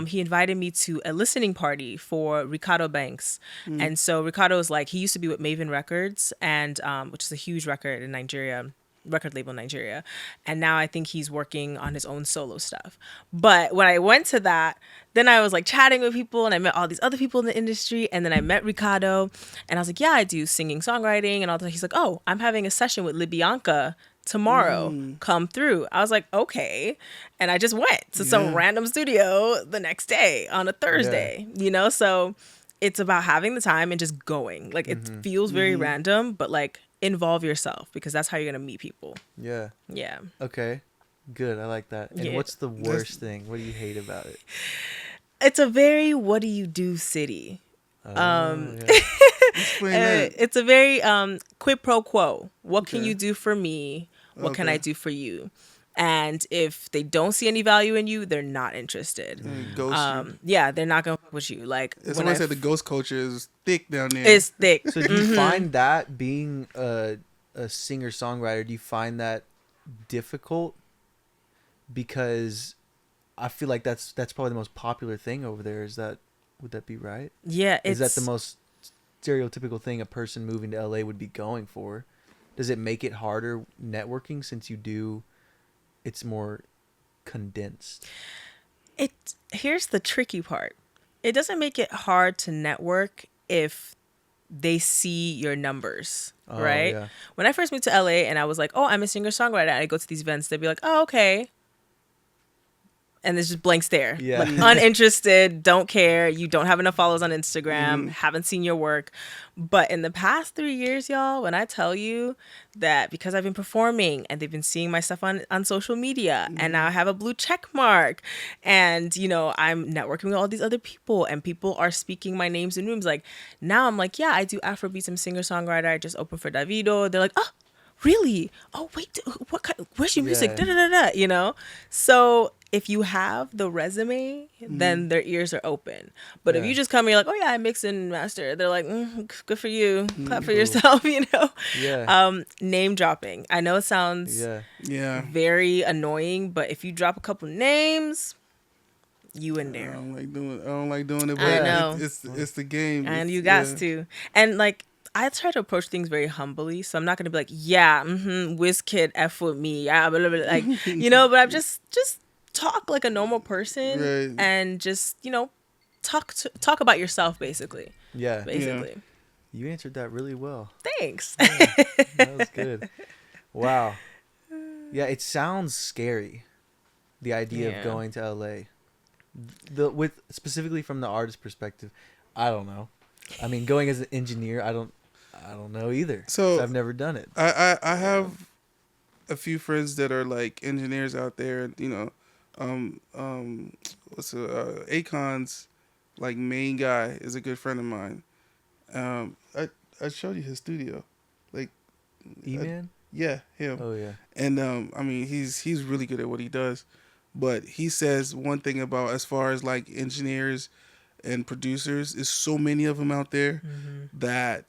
he invited me to a listening party for Ricardo Banks. And so Ricardo is like, he used to be with Maven Records, and which is a huge record in Nigeria. Record label in Nigeria, and now I think he's working on his own solo stuff. But when I went to that, then I was like chatting with people, and I met all these other people in the industry, and then I met Ricardo, and I was like, yeah, I do singing, songwriting, and all that. He's like, oh, I'm having a session with Libianca tomorrow. Come through. I was like, okay, and I just went to some random studio the next day on a Thursday. You know, so it's about having the time and just going. Like it feels very random, but like involve yourself because that's how you're gonna meet people. Yeah. Yeah. Okay. Good. I like that. And Yeah. what's the worst thing? What do you hate about it? It's a very what do you do city. Yeah. Explain that. It's a very quid pro quo. What can Okay. you do for me? What can Okay. I do for you? And if they don't see any value in you, they're not interested. Ghost. Yeah, they're not gonna fuck with you. Like when Someone I said the ghost culture is thick down there. it's thick. So do you find that being a singer-songwriter, do you find that difficult? Because I feel like that's probably the most popular thing over there. Would that be right? Yeah, Is it's that the most stereotypical thing a person moving to LA would be going for? Does it make it harder networking since it's more condensed? Here's the tricky part. It doesn't make it hard to network if they see your numbers, Oh, right? yeah. When I first moved to LA and I was like, oh, I'm a singer-songwriter, I go to these events, they'd be like, oh, okay. And there's just blank stare. Yeah. Like, uninterested, don't care. You don't have enough followers on Instagram, haven't seen your work. But in the past 3 years, y'all, when I tell you that because I've been performing and they've been seeing my stuff on social media and now I have a blue check mark and, you know, I'm networking with all these other people and people are speaking my names in rooms. Like now I'm like, yeah, I do Afrobeats. I'm singer-songwriter. I just opened for Davido. They're like, oh, really? Oh, wait, where's your music? Yeah. Da, da, da, da, you know? So if you have the resume, then their ears are open. But if Yeah. you just come and you're like, oh yeah, I mix and master, they're like, good for you, clap for yourself, you know. Yeah. Name dropping. I know it sounds Yeah. Yeah. very annoying, but if you drop a couple names, you in I there. don't like doing. I don't like doing it, but I know. it's the game. And It's- you got yeah. to. And like I try to approach things very humbly, so I'm not gonna be like, yeah, WizKid F with me, yeah, blah, blah, blah, like you know. But I'm just talk like a normal person, Right. and just talk about yourself, basically. Yeah. Basically. You answered that really well. Thanks. That was good. Wow. Yeah, it sounds scary. The idea Yeah. of going to LA. With specifically from the artist perspective, I don't know. I mean, going as an engineer, I don't know either. So- 'cause I've never done it. I have a few friends that are like engineers out there. You know, Akon's like main guy is a good friend of mine. I showed you his studio, like E-Man? yeah, him. Oh yeah. And I mean, he's really good at what he does. But he says one thing about as far as like engineers and producers, is so many of them out there that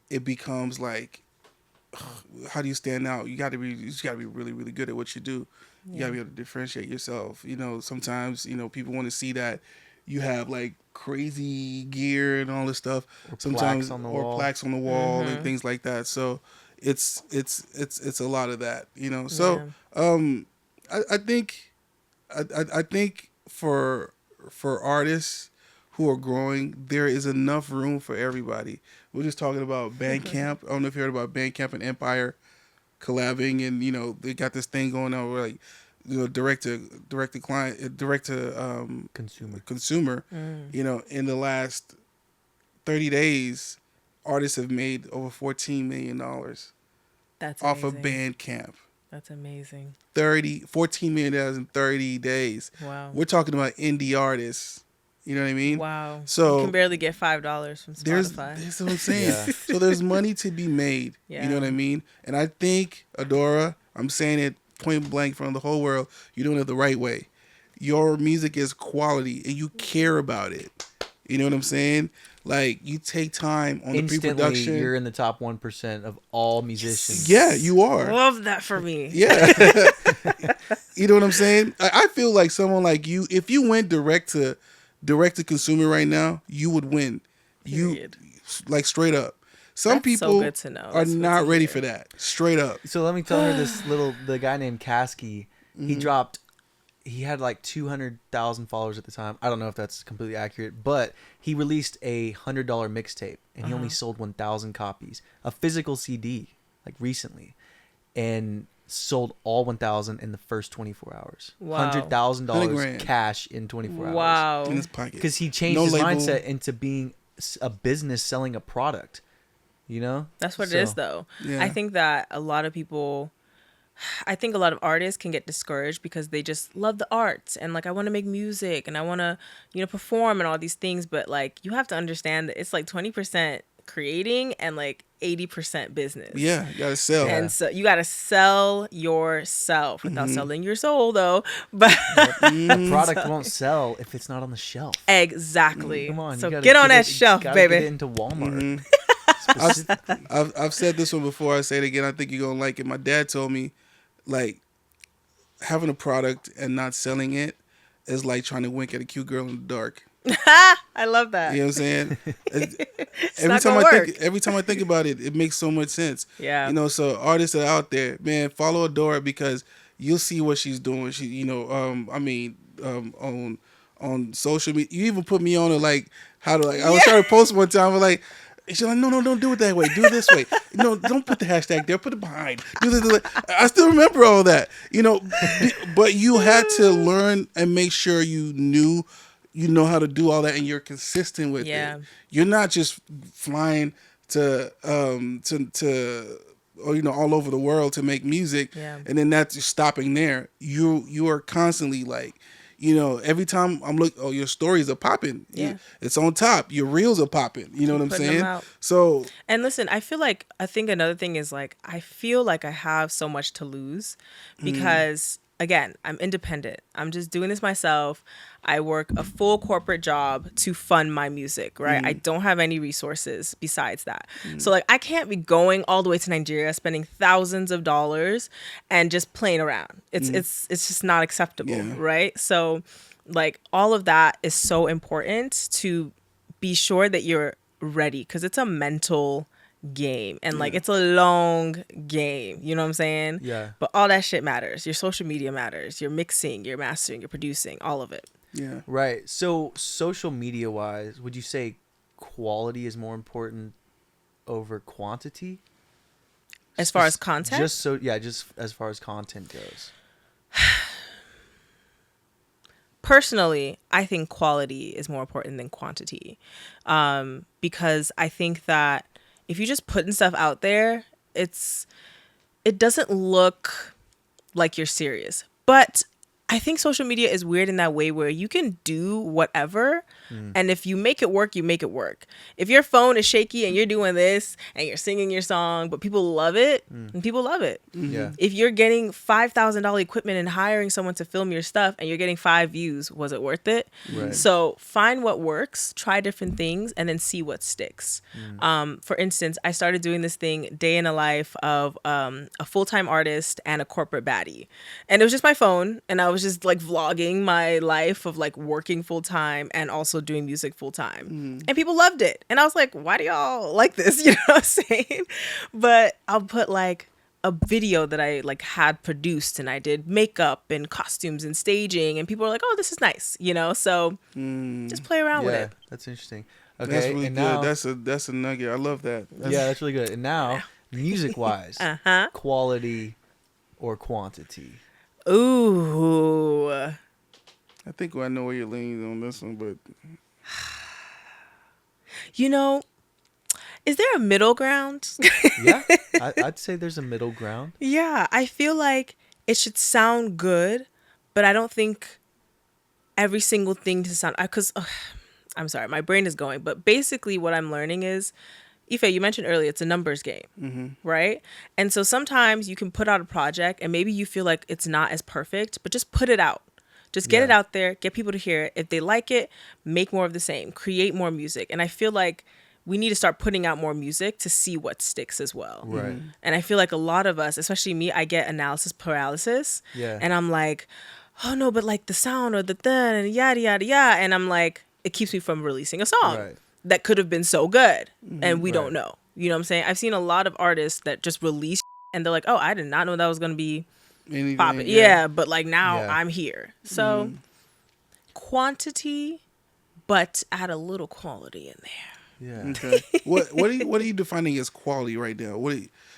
it becomes like, how do you stand out? You just gotta be really, really good at what you do. You gotta be able to differentiate yourself. You know, sometimes, you know, people want to see that you have like crazy gear and all this stuff. Or Sometimes plaques on the or wall. plaques on the wall and things like that. So it's a lot of that, you know. So I think for artists who are growing, there is enough room for everybody. We're just talking about Bandcamp. I don't know if you heard about Bandcamp and Empire collabing, and you know they got this thing going on where like, you know, direct to client, direct to consumer. You know, in the last 30 days, artists have made over $14 million That's off of amazing. Bandcamp. That's amazing. $14 million in 30 days. Wow. We're talking about indie artists. You know what I mean? Wow. So you can barely get $5 from There's Spotify. that's what I'm saying. Yeah. So there's money to be made. You know what I Yeah. mean? And I think, Adaorah, I'm saying it point blank from the whole world, you're doing it the right way. Your music is quality and you care about it. You know what I'm saying? Like, you take time on the Instantly, pre-production. you're in the top 1% of all musicians. Yeah, you are. Love that for me. Yeah. You know what I'm saying? I feel like someone like you, if you went direct to consumer right now, you would win. Period. You, like, straight up. Some That's so people good to know. are That's good not to ready hear. for that. Straight up. So let me tell her the guy named Kasky, he had like 200,000 followers at the time. I don't know if that's completely accurate, but he released a $100 mixtape and he only sold 1,000 copies. A physical CD, like recently, and sold all 1,000 in the first 24 hours. Wow. $100,000 $100,000. cash in 24 hours. Wow. In his pocket. Because he changed No his label. mindset into being a business selling a product. You know? That's what So, it is, though. Yeah. I think that a lot of artists can get discouraged because they just love the arts and like, I want to make music and I want to, perform and all these things. But like, you have to understand that it's like 20% creating and like 80% business. Yeah, you gotta sell. And so you got to sell yourself without selling your soul, though. But A product won't sell if it's not on the shelf. exactly. Come on, So you gotta get on that it- shelf, gotta Get baby. it into Walmart. I've said this one before. I say it again. I think you're gonna like it. My dad told me, like, having a product and not selling it is like trying to wink at a cute girl in the dark. I love that. You know what I'm saying? not gonna work. Every time I think about it, it makes so much sense. Yeah. You know, so artists that are out there, man, follow Adaorah because you'll see what she's doing. She, on social media, you even put me on to like how to like. I was trying to post one time, but like. She's like, no, don't do it that way. Do it this way. No, don't put the hashtag there. Put it behind. Do this. I still remember all that, but you had to learn and make sure you know how to do all that, and you're consistent with Yeah. it. You're not just flying to all over the world to make music, Yeah. and then that's just stopping there. You are constantly like. Every time I'm looking, your stories are popping. Yeah. It's on top. Your reels are popping. You know what I'm Putting them saying? out. So, And listen, I think another thing is like, I feel like I have so much to lose because again, I'm independent. I'm just doing this myself. I work a full corporate job to fund my music, right? I don't have any resources besides that. So like I can't be going all the way to Nigeria, spending thousands of dollars and just playing around. It's just not acceptable, right? So like all of that is so important to be sure that you're ready, because it's a mental game and like it's a long game, you know what I'm saying? Yeah. But all that shit matters. Your social media matters, your mixing, your mastering, your producing, all of it. Yeah. Right. So social media wise, would you say quality is more important over quantity? As far as content? Just as far as content goes. Personally, I think quality is more important than quantity, because I think that if you just putting stuff out there, it doesn't look like you're serious. But I think social media is weird in that way where you can do whatever, and if you make it work, you make it work. If your phone is shaky and you're doing this and you're singing your song, but people love it, and people love it. Yeah. If you're getting $5,000 equipment and hiring someone to film your stuff and you're getting 5 views, was it worth it? Right. So find what works, try different things, and then see what sticks. For instance, I started doing this thing, day in a life of a full-time artist and a corporate baddie. And it was just my phone, and I was just like vlogging my life of like working full-time and also doing music full-time. And people loved it. And I was like, why do y'all like this? You know what I'm saying? But I'll put like a video that I like had produced, and I did makeup and costumes and staging, and people were like, oh, this is nice, you know? So just play around with it. That's interesting. Okay, That's really and good. now, That's a nugget. I love that. that's really good. And now, music wise, quality or quantity? Ooh. I think I know where you're leaning on this one, but You know, is there a middle ground? Yeah, I'd say there's a middle ground. Yeah, I feel like it should sound good, but I don't think every single thing to sound, because I'm sorry, my brain is going, but basically what I'm learning is, Ife, you mentioned earlier, it's a numbers game, right? And so sometimes you can put out a project and maybe you feel like it's not as perfect, but just put it out. Just get it out there, get people to hear it. If they like it, make more of the same, create more music. And I feel like we need to start putting out more music to see what sticks as well. Right. And I feel like a lot of us, especially me, I get analysis paralysis. Yeah. And I'm like, oh no, but like the sound or the then and yada, yada, yada. And I'm like, it keeps me from releasing a song Right. that could have been so good. And we don't know. You know what I'm saying? I've seen a lot of artists that just release and they're like, oh, I did not know that was going to be anything, popping. Yeah, but like now Yeah. I'm here. So quantity, but add a little quality in there. Yeah. Okay. What are you defining as quality right now?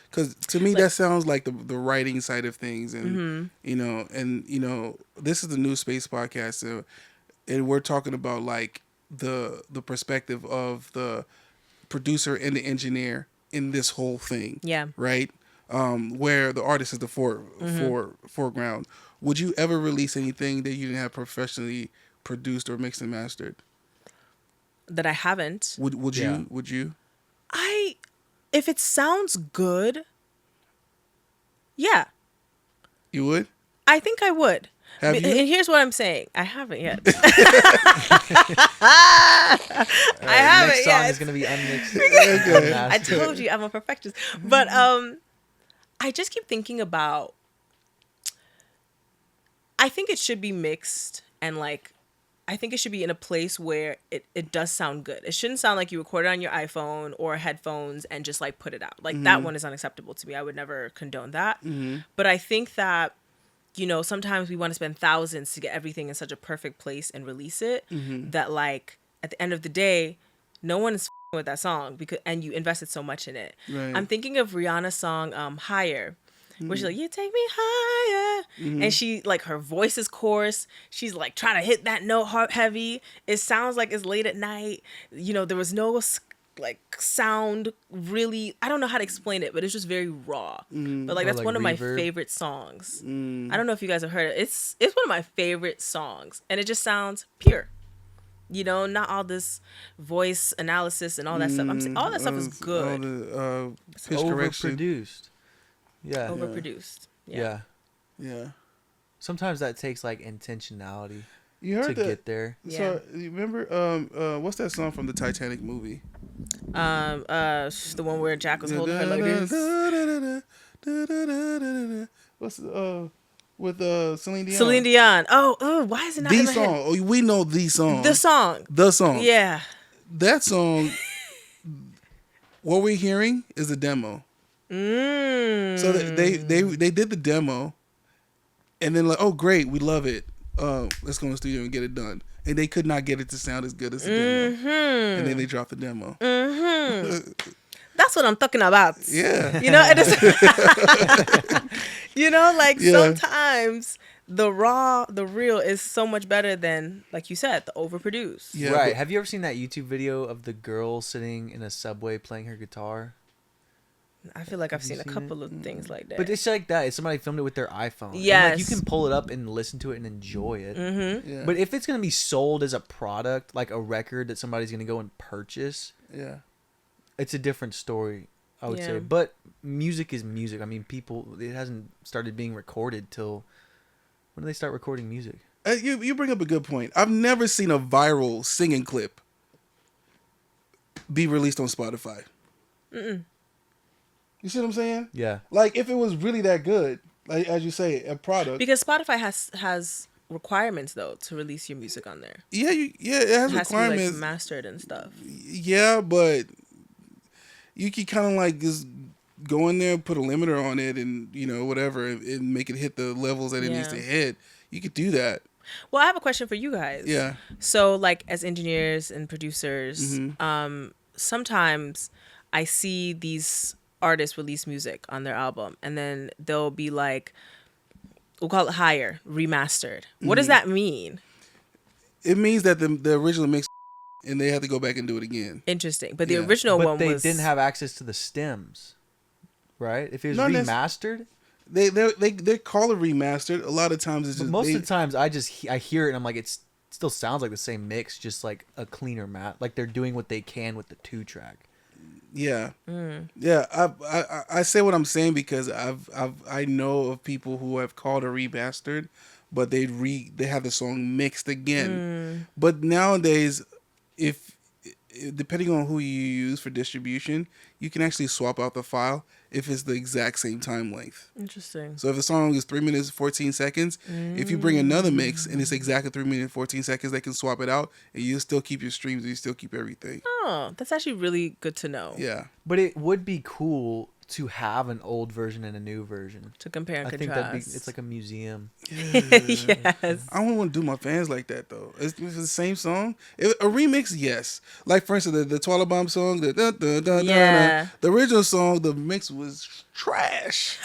Because to me that sounds like the writing side of things, and you know, this is the New Space podcast, so, and we're talking about like the perspective of the producer and the engineer in this whole thing. Yeah. Right. Where the artist is the foreground. Would you ever release anything that you didn't have professionally produced or mixed and mastered? That I haven't. Would Yeah. you? If it sounds good, yeah, You would? I think I would. Have you? And here's what I'm saying. I haven't yet. I haven't Next song yet. is gonna be unmixed. Okay. I told you I'm a perfectionist. But I just keep thinking about, I think it should be mixed, and like I think it should be in a place where it does sound good. It shouldn't sound like you record it on your iPhone or headphones and just like put it out. Like that one is unacceptable to me. I would never condone that. But I think that, you know, sometimes we want to spend thousands to get everything in such a perfect place and release it that like at the end of the day, no one is with that song and you invested so much in it. Right. I'm thinking of Rihanna's song Higher, where she's like, you take me higher, and she like her voice is coarse, she's like trying to hit that note heavy, it sounds like it's late at night, you know, there was no like sound really, I don't know how to explain it, but it's just very raw. But like that's like one of my reverb. favorite songs. I don't know if you guys have heard it. It's one of my favorite songs, and it just sounds pure. You know, not all this voice analysis and all that stuff. I'm saying all that stuff is good. All the pitch It's correction. overproduced. Yeah. Overproduced. Yeah. Yeah. Sometimes that takes like intentionality You heard to that? get there. So you remember what's that song from the Titanic movie? The one where Jack was holding her like this. What's with Celine Dion? Celine Dion. Oh, why is it not The in my song. head? Oh, we know the song. The song. The song. Yeah. That song. What we're hearing is a demo. So they did the demo, and then like, oh great, we love it. Let's go in the studio and get it done. And they could not get it to sound as good as the demo. And then they dropped the demo. That's what I'm talking about. Yeah. You know, it is. You know, like sometimes the real is so much better than, like you said, the overproduced. Yeah, right. but- Have you ever seen that YouTube video of the girl sitting in a subway playing her guitar? I feel like I've Have you seen a seen couple of things like that. But it's like that. It's somebody filmed it with their iPhone. Yes. And like you can pull it up and listen to it and enjoy it. Yeah. But if it's going to be sold as a product, like a record that somebody's going to go and purchase, Yeah. it's a different story, I would Yeah. say. But music is music. I mean, it hasn't started being recorded till, when do they start recording music? You bring up a good point. I've never seen a viral singing clip be released on Spotify. You see what I'm saying? Yeah. Like if it was really that good, like as you say, a product. because Spotify has requirements though to release your music on there. Yeah, it has It has to be requirements. like mastered and stuff. Yeah, but you can kind of like just go in there and put a limiter on it and, whatever, and make it hit the levels that it needs to Yeah. hit. You could do that. Well, I have a question for you guys. Yeah. So, like, as engineers and producers, Mm-hmm. sometimes I see these artists release music on their album, and then they'll be like, we'll call it higher, remastered. What does that mean? It means that the original mix and they have to go back and do it again. Interesting. But the Yeah. original But one they was... didn't have access to the stems, right? If it was Not necess- remastered, They call it remastered. A lot of times it's but just most of the times I hear it and I'm like, it still sounds like the same mix, just like a cleaner like they're doing what they can with the 2-track. Yeah, yeah. I say what I'm saying because I know of people who have called a remastered, but they have the song mixed again. But nowadays, if depending on who you use for distribution, you can actually swap out the file if it's the exact same time length. Interesting. So if the song is 3 minutes 14 seconds, if you bring another mix and it's exactly 3 minutes 14 seconds, they can swap it out and you still keep your streams and you still keep everything. Oh, that's actually really good to know. Yeah. But it would be cool to have an old version and a new version. To compare and I think contrast. it's like a museum. Yes. I don't want to do my fans like that though. If it's the same song. A remix, yes. Like for instance, the Twilight Bomb song, the original song, the mix was trash.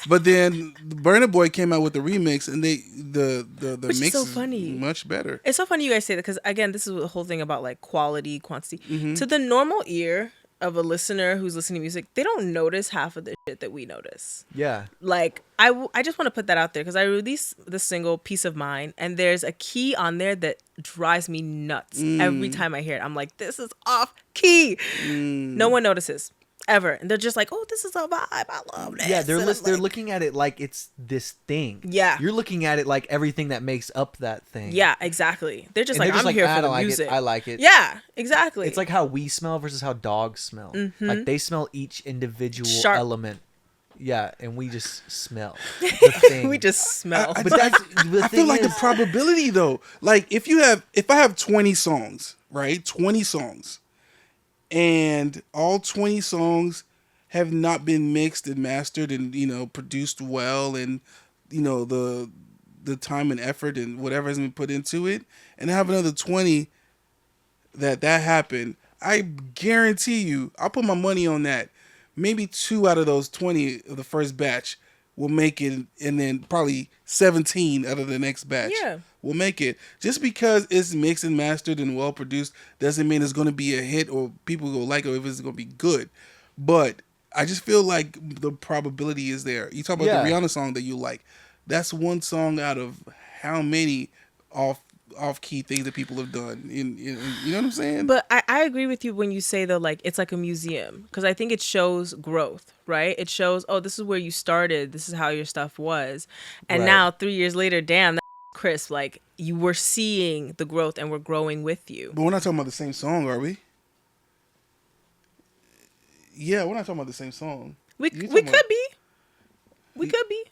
But then Burna Boy came out with the remix, and the Which is mix so is funny. much better. It's so funny you guys say that because, again, this is the whole thing about like quality, quantity. Mm-hmm. To the normal ear of a listener who's listening to music, they don't notice half of the shit that we notice. Yeah. Like, I just want to put that out there because I released the single Peace of Mind, and there's a key on there that drives me nuts every time I hear it. I'm like, this is off key. No one notices. Ever. And they're just like, oh, this is a vibe. I love this. Yeah, they're And I'm they're like, looking at it like it's this thing. Yeah. You're looking at it like everything that makes up that thing. Yeah, exactly. They're just And like, they're just I'm here "I for the don't like music. it. I like it. Yeah, exactly. It's like how we smell versus how dogs smell. Like they smell each individual Sharp. element. Yeah, and we just smell the thing. we just smell. I- But that's the I thing feel like is, the probability though, like if I have 20 songs, right? 20 songs, and all 20 songs have not been mixed and mastered and produced well, and the time and effort and whatever has been put into it, and I have another 20 that happened. I guarantee you, I'll put my money on that. Maybe 2 out of those 20 of the first batch will make it, and then probably 17 out of the next batch will make it. Just because it's mixed and mastered and well produced doesn't mean it's going to be a hit or people will like it or if it's going to be good. But I just feel like the probability is there. You talk about the Rihanna song that you like. That's one song out of how many off off key things that people have done. You know what I'm saying? But I agree with you when you say though, like it's like a museum, because I think it shows growth, right? It shows, oh, this is where you started, this is how your stuff was, and Right. now 3 years later, damn, that's crisp. Like you were seeing the growth, and we're growing with you. But we're not talking about the same song, are we? Yeah, we're not talking about the same song. We You we talking could about- be, we could be.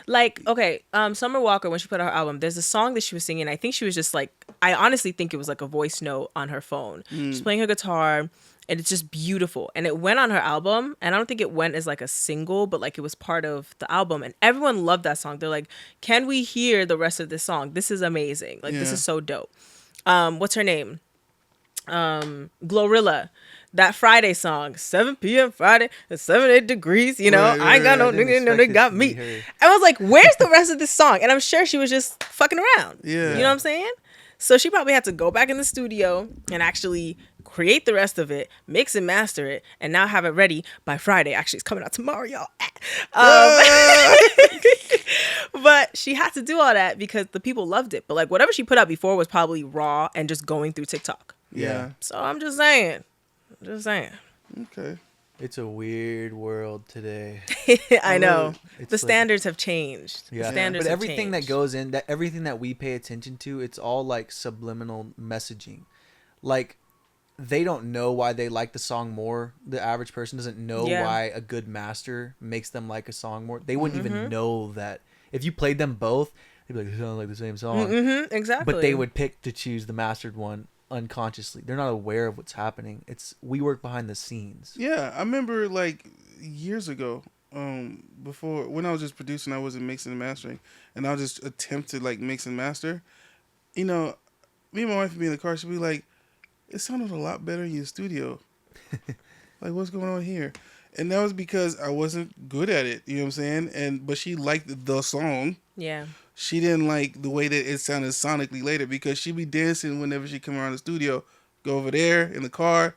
Like, okay, Summer Walker, when she put out her album, there's a song that she was singing. I think she was just like, I honestly think it was like a voice note on her phone. She's playing her guitar, and it's just beautiful. And it went on her album, and I don't think it went as like a single, but like it was part of the album. And everyone loved that song. They're like, can we hear the rest of this song? This is amazing. Like, this Yeah. is so dope. What's her name? Glorilla. That Friday song, 7 p.m. Friday, it's 78 degrees, you know, Right, I ain't got no I didn't nigga, no, expect they it got to be me. her. I was like, where's the rest of this song? And I'm sure she was just fucking around. Yeah. You know what I'm saying? So she probably had to go back in the studio and actually create the rest of it, mix and master it, and now have it ready by Friday. Actually, it's coming out tomorrow, y'all. But she had to do all that because the people loved it. But like whatever she put out before was probably raw and just going through TikTok. Yeah. So I'm just saying. Just saying. Okay. It's a weird world today. I know. It's The like- standards have changed. The Yeah, standards but have everything changed. that goes in, that everything that we pay attention to, it's all like subliminal messaging. Like they don't know why they like the song more. The average person doesn't know Yeah. why a good master makes them like a song more. They wouldn't Mm-hmm. even know that. If you played them both, they'd be like, they sound like the same song. Mm-hmm, exactly. But they would pick to choose the mastered one unconsciously. They're not aware of what's happening. We work behind the scenes. Yeah, I remember like years ago, before when I was just producing, I wasn't mixing and mastering, and I'll just attempt to like mix and master. You know, me and my wife would be in the car. She'd be like, "It sounded a lot better in your studio. Like, what's going on here?" And that was because I wasn't good at it. You know what I'm saying? But she liked the song. Yeah. She didn't like the way that it sounded sonically later because she'd be dancing whenever she come around the studio. Go over there in the car.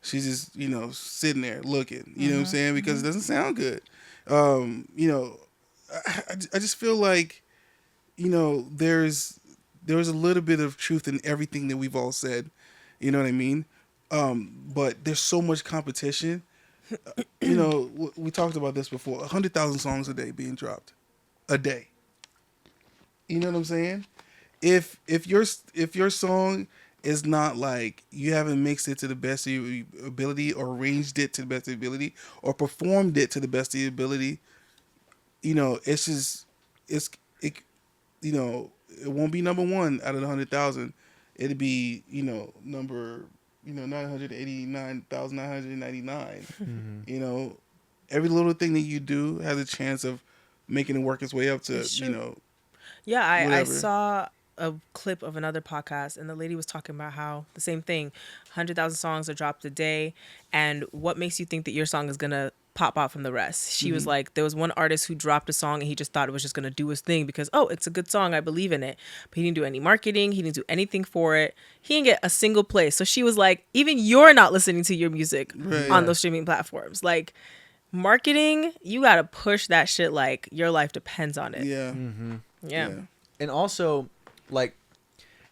She's just, you know, sitting there looking. You know what I'm saying? Because it doesn't sound good. You know, I just feel like, you know, there's a little bit of truth in everything that we've all said. You know what I mean? But there's so much competition. You know, we talked about this before. 100,000 songs a day being dropped. A day. You know what I'm saying? If your song is not like you haven't mixed it to the best of your ability or arranged it to the best of your ability or performed it to the best of your ability, you know, it you know, it won't be number one out of the 100,000. It'll be, you know, number, you know, 989,999. You know, every little thing that you do has a chance of making it work its way up to, It's you true. know, Yeah, I whatever. saw a clip of another podcast, and the lady was talking about how the same thing, 100,000 songs are dropped a day, and what makes you think that your song is gonna pop out from the rest? She was like, there was one artist who dropped a song, and he just thought it was just gonna do his thing because, oh, it's a good song, I believe in it. But he didn't do any marketing, he didn't do anything for it. He didn't get a single play. So she was like, even you're not listening to your music Right. on those streaming platforms. Like, marketing, you gotta push that shit like your life depends on it. yeah. Yeah. And also, like,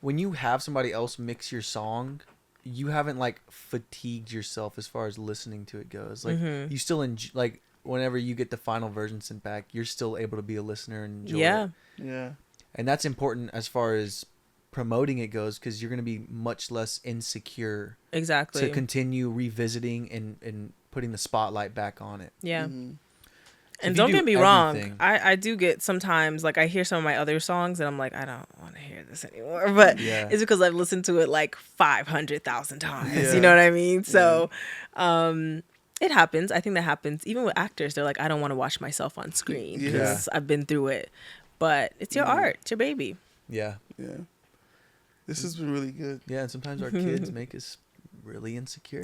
when you have somebody else mix your song, you haven't like fatigued yourself as far as listening to it goes. Like, you still enjoy, like, whenever you get the final version sent back, you're still able to be a listener and enjoy Yeah. it. Yeah. And that's important as far as promoting it goes, because you're going to be much less insecure Exactly. to continue revisiting and putting the spotlight back on it. Yeah. Mm-hmm. And if you don't do get me wrong, everything- I do get sometimes, like, I hear some of my other songs and I'm like, I don't want to hear this anymore. But Yeah. it's because I've listened to it like 500,000 times. Yeah. You know what I mean? So it happens. I think that happens. Even with actors, they're like, I don't want to watch myself on screen Yeah. because I've been through it. But it's your art. It's your baby. Yeah. Yeah. This has been really good. Yeah. And sometimes our kids make us really insecure.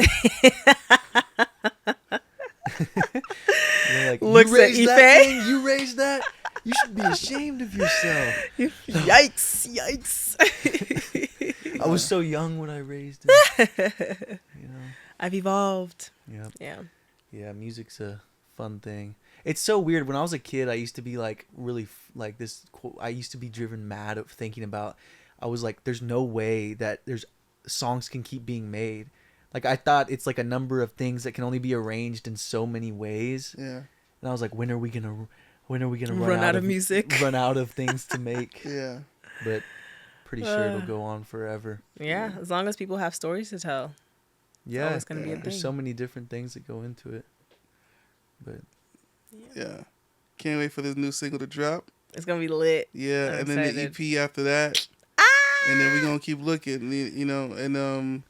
They're like, Looks you at raised that Ife." thing? You raised that? You should be ashamed of yourself. Yikes. Yikes. I was so young when I raised it. You know? I've evolved. Yeah. Yeah. Yeah, music's a fun thing. It's so weird. When I was a kid, I used to be like really like this. I used to be driven mad of thinking about. I was like, there's no way that there's songs can keep being made. Like, I thought it's like a number of things that can only be arranged in so many ways. Yeah. And I was like, when are we gonna Run out of music? Run out of things to make. Yeah. But pretty sure it'll go on forever. Yeah, as long as people have stories to tell. Yeah, always gonna be a there's thing. so many different things that go into it. But Yeah. Can't wait for this new single to drop. It's gonna be lit. Yeah, I'm and then excited. the EP after that. And then we're gonna keep looking, you know, and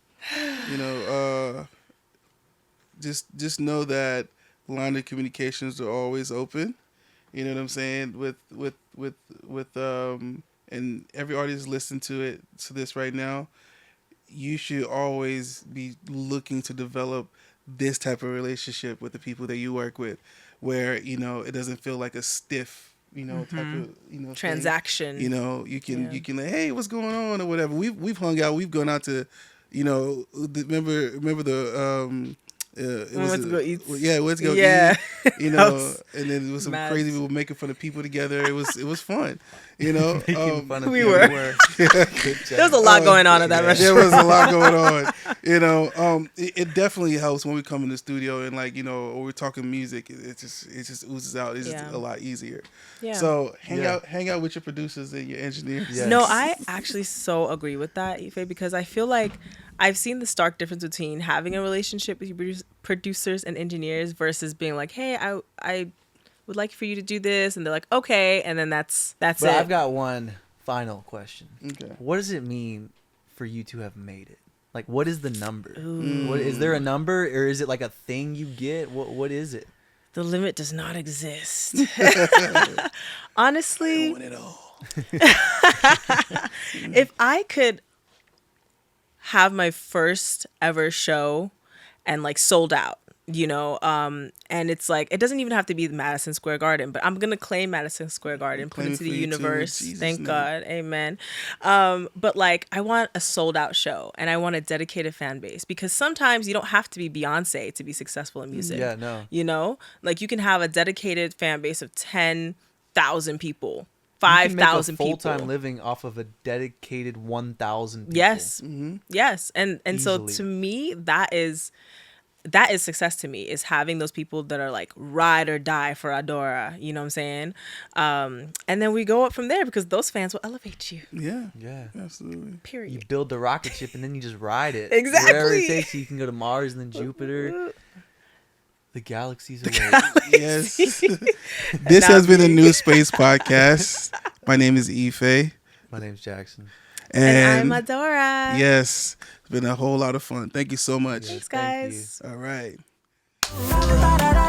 just know that line of communications are always open. You know what I'm saying? With and every artist listen to this right now. You should always be looking to develop this type of relationship with the people that you work with, where it doesn't feel like a stiff, type of Transaction. thing. You can like, hey, what's going on or whatever. We've hung out. We've gone out to, remember the it was Let's go eat. Yeah, let's go Yeah. eat. And then there was some crazy people making fun of people together. It was fun. making fun of we people. were. Good There was a lot going on at that restaurant. There was a lot going on. It definitely helps when we come in the studio and or we're talking music. It just oozes out. It's just a lot easier. Yeah. So hang out with your producers and your engineers. Yes. No, I actually so agree with that, Ife, because I feel like I've seen the stark difference between having a relationship with your producers and engineers versus being like, hey, I would like for you to do this, and they're like, okay, and then that's But it. I've got one final question. Okay. What does it mean for you to have made it? Like, what is the number? What, is there a number, or is it like a thing you get? What is it? The limit does not exist. Honestly, I want it all. if I could have my first ever show and sold out, and it's like, it doesn't even have to be the Madison Square Garden, but I'm gonna claim Madison Square Garden, put it to the universe. Thank God, amen. But I want a sold out show, and I want a dedicated fan base, because sometimes you don't have to be Beyonce to be successful in music. Yeah, no. You can have a dedicated fan base of 10,000 people. 5,000 people. Full-time living off of a dedicated 1,000 people. Yes. Mm-hmm. Yes. And so Easily. to me, that is success to me, is having those people that are ride or die for Adaorah. You know what I'm saying? And then we go up from there, because those fans will elevate you. Yeah. Yeah. Absolutely. Period. You build the rocket ship and then you just ride it. Exactly. Wherever it takes you, you can go to Mars and then Jupiter. The galaxies away. Yes. This has been a New Space podcast. My name is Ife. My name's Jackson. And I'm Adaorah. Yes. It's been a whole lot of fun. Thank you so much. Thanks, Thank you. guys. All right. Da da da